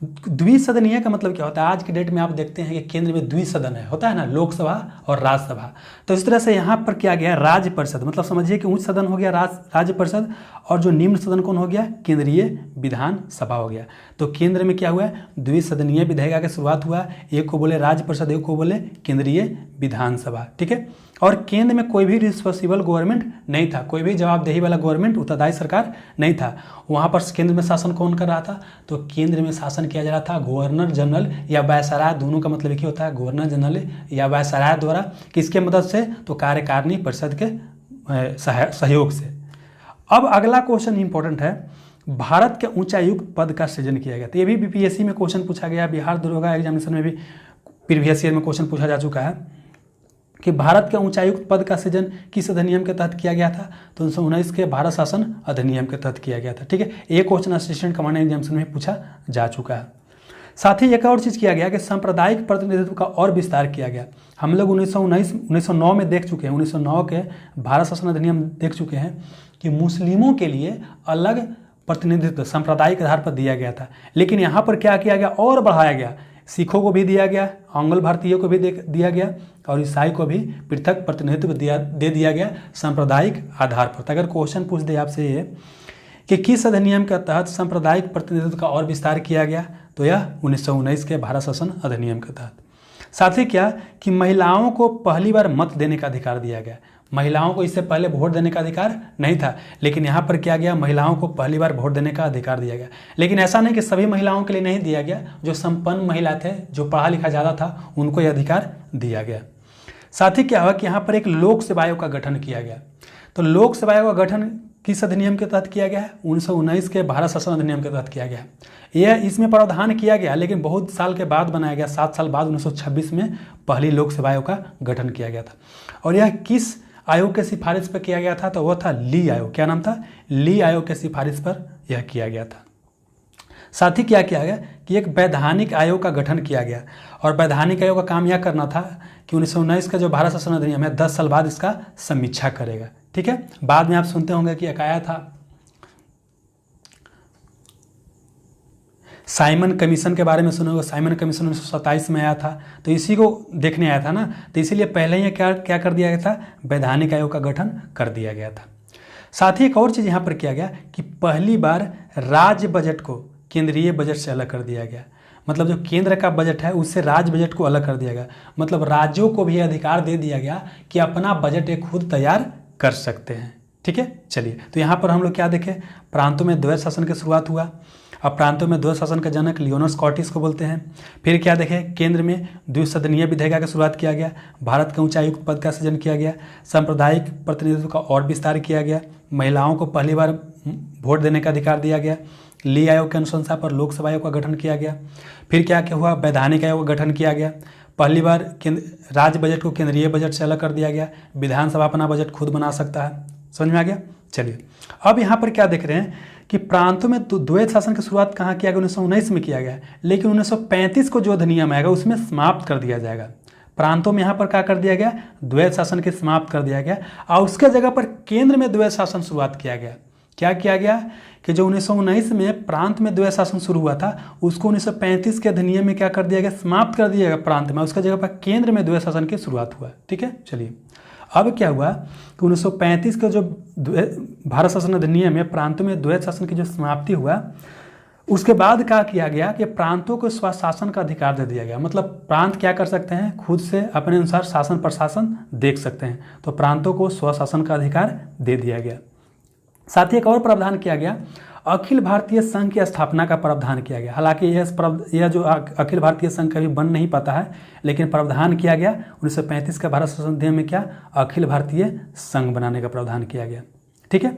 द्विसदनीय का मतलब क्या होता है? आज के डेट में आप देखते हैं कि केंद्र में द्विसदन है, होता है ना, लोकसभा और राज्यसभा। तो इस तरह से यहाँ पर क्या गया, राज्य परिषद, मतलब समझिए कि उच्च सदन हो गया राज्य परिषद, और जो निम्न सदन कौन हो गया, केंद्रीय विधानसभा हो गया। तो केंद्र में क्या हुआ है, द्विसदनीय विधायिका की शुरुआत हुआ, एक को बोले राज्य परिषद, एक को बोले केंद्रीय विधानसभा, ठीक है। और केंद्र में कोई भी रिस्पॉन्सिबल गवर्नमेंट नहीं था, कोई भी जवाबदेही वाला गवर्नमेंट, उत्तरदायी सरकार नहीं था। वहाँ पर केंद्र में शासन कौन कर रहा था, तो केंद्र में शासन किया जा रहा था गवर्नर जनरल या वायसराय, दोनों का मतलब एक ही होता है, गवर्नर जनरल या वायसराय द्वारा। किसके मदद से, तो कार्यकारिणी परिषद के सहयोग से। अब अगला क्वेश्चन इंपॉर्टेंट है, भारत के उच्चायुक्त पद का सृजन किया गया। तो ये भी बीपीएससी में क्वेश्चन पूछा गया, बिहार दरोगा एग्जामिनेशन में भी प्रीवियस ईयर में क्वेश्चन पूछा जा चुका है कि भारत के उच्चायुक्त पद का सृजन किस अधिनियम के तहत किया गया था, तो 1919 के भारत शासन अधिनियम के तहत किया गया था, ठीक है। एक क्वेश्चन असिस्टेंट कमांडेंट एग्जामिनेशन में पूछा जा चुका है। साथ ही एक और चीज़ किया गया कि सांप्रदायिक प्रतिनिधित्व का और विस्तार किया गया। हम लोग 1909 में देख चुके हैं, 1909 के भारत शासन अधिनियम देख चुके हैं कि मुस्लिमों के लिए अलग प्रतिनिधित्व सांप्रदायिक आधार पर दिया गया था, लेकिन यहाँ पर क्या किया गया, और बढ़ाया गया, सिखों को भी दिया गया, आंग्ल भारतीयों को भी दिया गया, और ईसाई को भी पृथक प्रतिनिधित्व दे दिया गया सांप्रदायिक आधार पर। तो अगर क्वेश्चन पूछ दे आपसे ये कि किस अधिनियम के तहत सांप्रदायिक प्रतिनिधित्व का और विस्तार किया गया, तो यह 1919 के भारत शासन अधिनियम के तहत। साथ ही क्या कि महिलाओं को पहली बार मत देने का अधिकार दिया गया। महिलाओं को इससे पहले वोट देने का अधिकार नहीं था, लेकिन यहाँ पर क्या गया, महिलाओं को पहली बार वोट देने का अधिकार दिया गया। लेकिन ऐसा नहीं कि सभी महिलाओं के लिए नहीं दिया गया, जो संपन्न महिला थे, जो पढ़ा लिखा ज़्यादा था, उनको यह अधिकार दिया गया। साथ ही क्या हुआ कि यहाँ पर एक लोक सेवा आयोग का गठन किया गया। तो लोक सेवा आयोग का गठन किस अधिनियम के तहत किया गया है, 1919 के भारत शासन अधिनियम के तहत किया गया। यह इसमें प्रावधान किया गया, लेकिन बहुत साल के बाद बनाया गया, 7 साल बाद 1926 में पहली लोक सेवा आयोग का गठन किया गया था। और यह किस आयोग के सिफारिश पर किया गया था, तो वह था ली आयोग। क्या नाम था, ली आयोग के सिफारिश पर यह किया गया था। साथ ही क्या किया गया कि एक वैधानिक आयोग का गठन किया गया, और वैधानिक आयोग का काम यह करना था कि 1919 का जो भारत शासन अधिनियम है 10 साल बाद इसका समीक्षा करेगा, ठीक है। बाद में आप सुनते होंगे कि एक आया था साइमन कमीशन के बारे में सुना होगा, साइमन कमीशन 1927 में आया था, तो इसी को देखने आया था ना, तो इसीलिए पहले ही क्या कर दिया गया था, वैधानिक आयोग का गठन कर दिया गया था। साथ ही एक और चीज़ यहाँ पर किया गया कि पहली बार राज्य बजट को केंद्रीय बजट से अलग कर दिया गया। मतलब जो केंद्र का बजट है उससे राज्य बजट को अलग कर दिया गया, मतलब राज्यों को भी अधिकार दे दिया गया कि अपना बजट एक खुद तैयार कर सकते हैं, ठीक है। चलिए, तो यहाँ पर हम लोग क्या देखें, प्रांतों में द्वैध शासन की शुरुआत हुआ। अब प्रांतों में द्वैध शासन का जनक लियोनस स्कॉटिस को बोलते हैं। फिर क्या देखें, केंद्र में द्विसदनीय विधायिका की शुरुआत किया गया, भारत के उच्चायुक्त पद का सृजन किया गया, सांप्रदायिक प्रतिनिधित्व का और विस्तार किया गया, महिलाओं को पहली बार वोट देने का अधिकार दिया गया, ली आयोग के अनुशंसा पर लोकसभा आयोग का गठन किया गया। फिर क्या क्या हुआ, वैधानिक आयोग का गठन किया गया, पहली बार राज्य बजट को केंद्रीय बजट से अलग कर दिया गया, विधानसभा अपना बजट खुद बना सकता है। समझ में आ गया। चलिए, अब यहाँ पर क्या देख रहे हैं कि प्रांतों में द्वैध शासन की शुरुआत कहाँ किया गया, 1919 में किया गया, लेकिन 1935 को जो अधिनियम आएगा उसमें समाप्त कर दिया जाएगा। प्रांतों में यहाँ पर क्या कर दिया गया, द्वैध शासन के समाप्त कर दिया गया, और उसके जगह पर केंद्र में द्वैध शासन शुरुआत किया गया। क्या किया गया कि जो 1919 में प्रांत में द्वैध शासन शुरू हुआ था, उसको 1935 के अधिनियम में क्या कर दिया गया, समाप्त कर दिया गया प्रांत में, उसके जगह पर केंद्र में द्वैध शासन की शुरुआत हुआ, ठीक है। चलिए, अब क्या हुआ कि 1935 का जो भारत शासन अधिनियम में प्रांतों में द्वैध शासन की जो समाप्ति हुआ, उसके बाद क्या किया गया कि प्रांतों को स्वशासन का अधिकार दे दिया गया। मतलब प्रांत क्या कर सकते हैं, खुद से अपने अनुसार शासन प्रशासन देख सकते हैं, तो प्रांतों को स्वशासन का अधिकार दे दिया गया। साथ ही एक और प्रावधान किया गया, अखिल भारतीय संघ की स्थापना का प्रावधान किया गया। हालांकि यह जो अखिल भारतीय संघ कभी बन नहीं पाता है, लेकिन प्रावधान किया गया 1935 का भारत शासन अधिनियम में, क्या अखिल भारतीय संघ बनाने का प्रावधान किया गया, ठीक है।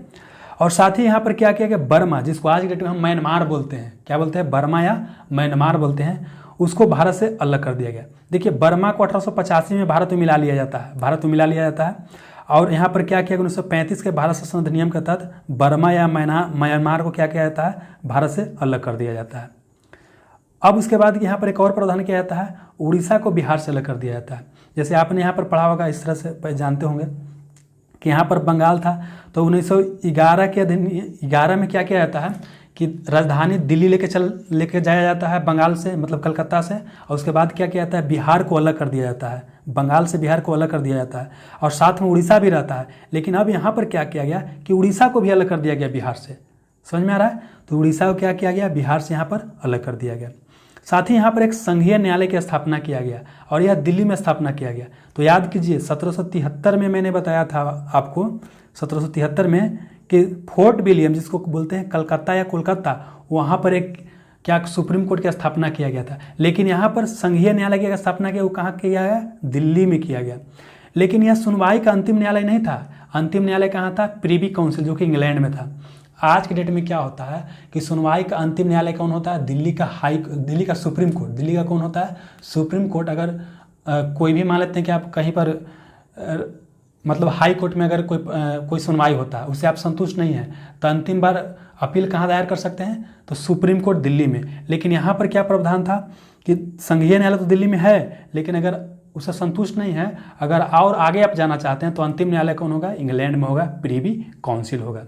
और साथ ही यहाँ पर क्या किया गया, बर्मा, जिसको आज के डेट में हम म्यांमार बोलते हैं, क्या बोलते हैं, बर्मा या म्यांमार बोलते हैं, उसको भारत से अलग कर दिया गया। देखिए, बर्मा को 1885 में भारत में मिला लिया जाता है, और यहाँ पर क्या किया गया, 1935 के भारत शासन अधिनियम के तहत बर्मा या म्यांमार को क्या किया जाता है, भारत से अलग कर दिया जाता है। अब उसके बाद यहाँ पर एक और प्रावधान किया जाता है, उड़ीसा को बिहार से अलग कर दिया जाता है। जैसे आपने यहाँ पर पढ़ा होगा, इस तरह से जानते होंगे कि यहाँ पर बंगाल था, तो 1911 के 11 में क्या किया जाता है कि राजधानी दिल्ली लेके जाया जाता है बंगाल से, मतलब कलकत्ता से, और उसके बाद क्या किया जाता है, बिहार को अलग कर दिया जाता है, बंगाल से बिहार को अलग कर दिया जाता है, और साथ में उड़ीसा भी रहता है। लेकिन अब यहाँ पर क्या किया गया कि उड़ीसा को भी अलग कर दिया गया बिहार से। समझ में आ रहा है? तो उड़ीसा को क्या किया गया, बिहार से यहाँ पर अलग कर दिया गया। साथ ही यहाँ पर एक संघीय न्यायालय की स्थापना किया गया, और यह दिल्ली में स्थापना किया गया। तो याद कीजिए 1773 में मैंने बताया था आपको, 1773 में, कि फोर्ट विलियम, जिसको बोलते हैं कलकत्ता या कोलकाता, वहाँ पर एक क्या सुप्रीम कोर्ट की स्थापना किया गया था। लेकिन यहाँ पर संघीय न्यायालय की स्थापना किया, वो कहाँ किया गया, दिल्ली में किया गया। लेकिन यह सुनवाई का अंतिम न्यायालय नहीं था। अंतिम न्यायालय कहाँ था, प्रिवी काउंसिल, जो कि इंग्लैंड में था। आज के डेट में क्या होता है कि सुनवाई का अंतिम न्यायालय कौन होता है, दिल्ली का सुप्रीम कोर्ट। दिल्ली का कौन होता है, सुप्रीम कोर्ट। अगर कोई भी मान लेते हैं कि आप कहीं पर मतलब हाई कोर्ट में अगर कोई सुनवाई होता है, उससे आप संतुष्ट नहीं है, तो अंतिम बार अपील कहाँ दायर कर सकते हैं, तो सुप्रीम कोर्ट दिल्ली में। लेकिन यहाँ पर क्या प्रावधान था कि संघीय न्यायालय तो दिल्ली में है, लेकिन अगर उससे संतुष्ट नहीं है, अगर और आगे आप जाना चाहते हैं, तो अंतिम न्यायालय कौन होगा, इंग्लैंड में होगा, प्रिवी काउंसिल होगा।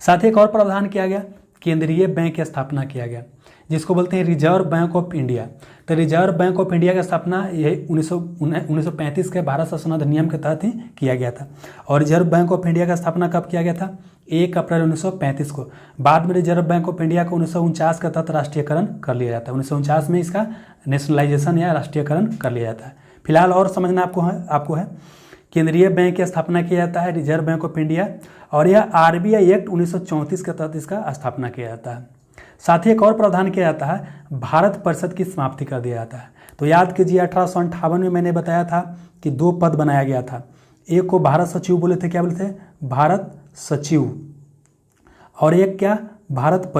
साथ ही एक और प्रावधान किया गया, केंद्रीय बैंक की स्थापना किया गया, जिसको बोलते हैं रिजर्व बैंक ऑफ इंडिया। तो रिजर्व बैंक ऑफ इंडिया की स्थापना यही 1935 के भारत शासन अधिनियम के तहत ही किया गया था। और रिजर्व बैंक ऑफ इंडिया का स्थापना कब किया गया था, 1 अप्रैल 1935 को। बाद में रिजर्व बैंक ऑफ इंडिया को 1949 के तहत राष्ट्रीयकरण कर लिया जाता है। 1949 में इसका नेशनलाइजेशन या राष्ट्रीयकरण कर लिया जाता है। फिलहाल और समझना आपको है केंद्रीय बैंक की स्थापना किया जाता है, रिजर्व बैंक ऑफ इंडिया, और यह RBI एक्ट 1934 के तहत इसका स्थापना किया जाता है। साथ ही एक और प्रावधान किया जाता है, भारत परिषद की समाप्ति कर दिया जाता है। तो याद कीजिए 1858 में मैंने बताया था कि 2 पद बनाया गया था। एक को भारत सचिव बोले थे, क्या बोले थे, भारत सचिव, और एक क्या, भारत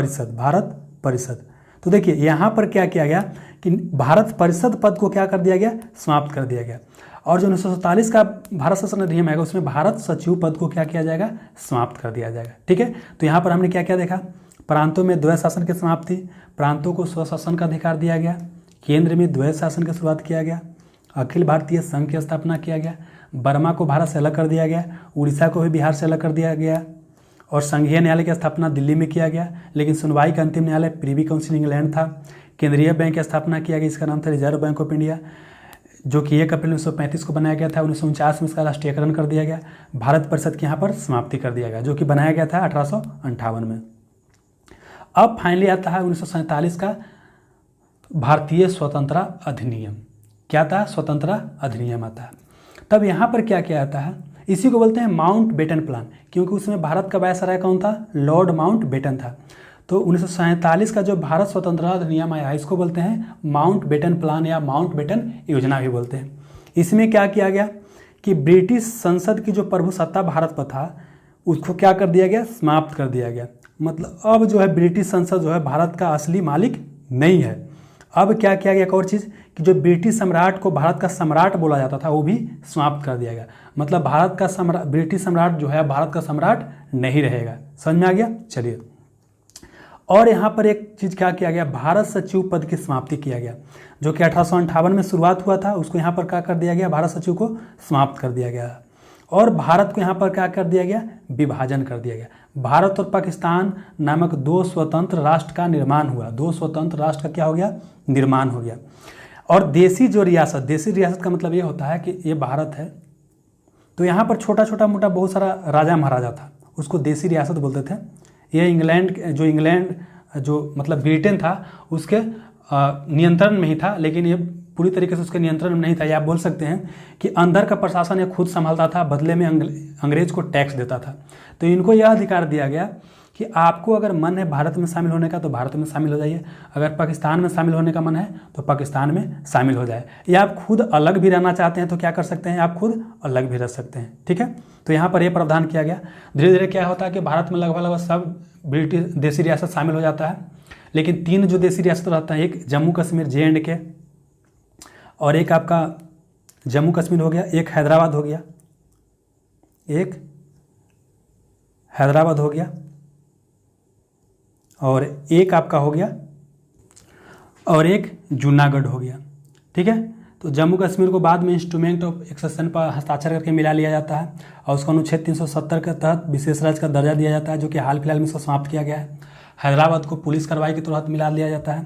परिषद। तो देखिए यहाँ पर क्या किया गया कि भारत परिषद पद को क्या कर दिया गया, समाप्त कर दिया गया। और जो 1947 का भारत शासन अधिनियम है, उसमें भारत सचिव पद को क्या किया जाएगा, समाप्त कर दिया जाएगा। ठीक है, तो यहाँ पर हमने क्या क्या देखा, प्रांतों में द्वैध शासन की समाप्ति, प्रांतों को स्वशासन का अधिकार दिया गया, केंद्र में द्वैध शासन की शुरुआत किया गया, अखिल भारतीय संघ की स्थापना किया गया, बर्मा को भारत से अलग कर दिया गया, उड़ीसा को भी बिहार से अलग कर दिया गया, और संघीय न्यायालय की स्थापना दिल्ली में किया गया। लेकिन सुनवाई का अंतिम न्यायालय प्रिवी काउंसिल इंग्लैंड था। केंद्रीय बैंक की स्थापना किया गया, इसका नाम था रिजर्व बैंक ऑफ इंडिया, जो कि 1 अप्रैल 1935 को बनाया गया था। 1949 में इसका राष्ट्रीयकरण कर दिया गया। भारत परिषद की यहाँ पर समाप्ति कर दिया गया, जो कि बनाया गया था 1858 में। अब फाइनली आता है 1947 का भारतीय स्वतंत्रता अधिनियम। क्या था, स्वतंत्रता अधिनियम आता है। तब यहाँ पर क्या किया जाता है, इसी को बोलते हैं माउंटबेटन प्लान, क्योंकि उसमें भारत का वायसराय कौन था, लॉर्ड माउंटबेटन था। तो 1947 का जो भारत स्वतंत्रता अधिनियम आया, इसको बोलते हैं माउंटबेटन प्लान या माउंटबेटन योजना भी बोलते हैं। इसमें क्या किया गया कि ब्रिटिश संसद की जो प्रभुसत्ता भारत पर था, उसको क्या कर दिया गया, समाप्त कर दिया गया। मतलब अब जो है ब्रिटिश संसद जो है भारत का असली मालिक नहीं है। अब क्या किया गया, एक और चीज़ कि जो ब्रिटिश सम्राट को भारत का सम्राट बोला जाता था, वो भी समाप्त कर दिया गया। मतलब भारत का सम्राट, ब्रिटिश सम्राट जो है भारत का सम्राट नहीं रहेगा। समझ में आ गया, चलिए। और यहाँ पर एक चीज़ क्या किया गया, भारत सचिव पद की समाप्ति किया गया, जो कि 1858 में शुरुआत हुआ था, उसको यहाँ पर क्या कर दिया गया, भारत सचिव को समाप्त कर दिया गया। और भारत को यहाँ पर क्या कर दिया गया, विभाजन कर दिया गया। भारत और पाकिस्तान नामक 2 स्वतंत्र राष्ट्र का निर्माण हुआ। 2 स्वतंत्र राष्ट्र का क्या हो गया, निर्माण हो गया। और देसी रियासत का मतलब ये होता है कि ये भारत है, तो यहाँ पर छोटा छोटा मोटा बहुत सारा राजा महाराजा था, उसको देसी रियासत बोलते थे। ये इंग्लैंड जो मतलब ब्रिटेन था, उसके नियंत्रण में ही था, लेकिन ये पूरी तरीके से उसके नियंत्रण में नहीं था। या आप बोल सकते हैं कि अंदर का प्रशासन ये खुद संभालता था, बदले में अंग्रेज को टैक्स देता था। तो इनको यह अधिकार दिया गया कि आपको अगर मन है भारत में शामिल होने का तो भारत में शामिल हो जाइए, अगर पाकिस्तान में शामिल होने का मन है तो पाकिस्तान में शामिल हो जाए, या आप खुद अलग भी रहना चाहते हैं तो क्या कर सकते हैं, आप खुद अलग भी रह सकते हैं। ठीक है, तो यहाँ पर यह प्रावधान किया गया। धीरे धीरे क्या होता है कि भारत में लगभग सब ब्रिटिश देसी रियासत शामिल हो जाता है। लेकिन 3 जो देसी रियासत रहता है, एक जम्मू कश्मीर JNK, और एक आपका जम्मू कश्मीर हो गया, एक हैदराबाद हो गया, और एक आपका हो गया, और एक जूनागढ़ हो गया। ठीक है, तो जम्मू कश्मीर को बाद में इंस्ट्रूमेंट ऑफ एक्सेशन पर हस्ताक्षर करके मिला लिया जाता है, और उसको अनुच्छेद 370 के तहत विशेष राज्य का दर्जा दिया जाता है, जो कि हाल फिलहाल में इसको समाप्त किया गया है। हैदराबाद को पुलिस कार्रवाई के तहत मिला लिया जाता है,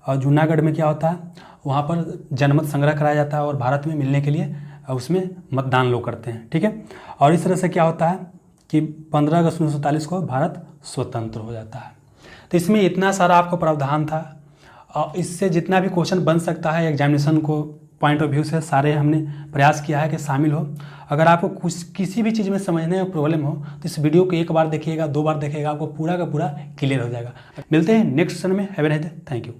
और जूनागढ़ में क्या होता है, वहाँ पर जनमत संग्रह कराया जाता है और भारत में मिलने के लिए उसमें मतदान लोग करते हैं। ठीक है, और इस तरह से क्या होता है कि 15 अगस्त 1947 को भारत स्वतंत्र हो जाता है। तो इसमें इतना सारा आपको प्रावधान था, और इससे जितना भी क्वेश्चन बन सकता है एग्जामिनेशन को पॉइंट ऑफ व्यू से सारे हमने प्रयास किया है कि शामिल हो। अगर आपको कुछ किसी भी चीज़ में समझने में प्रॉब्लम हो तो इस वीडियो को एक बार देखिएगा, 2 बार देखिएगा, आपको पूरा का पूरा क्लियर हो जाएगा। मिलते हैं नेक्स्ट सेशन में। Have a nice day. Thank you.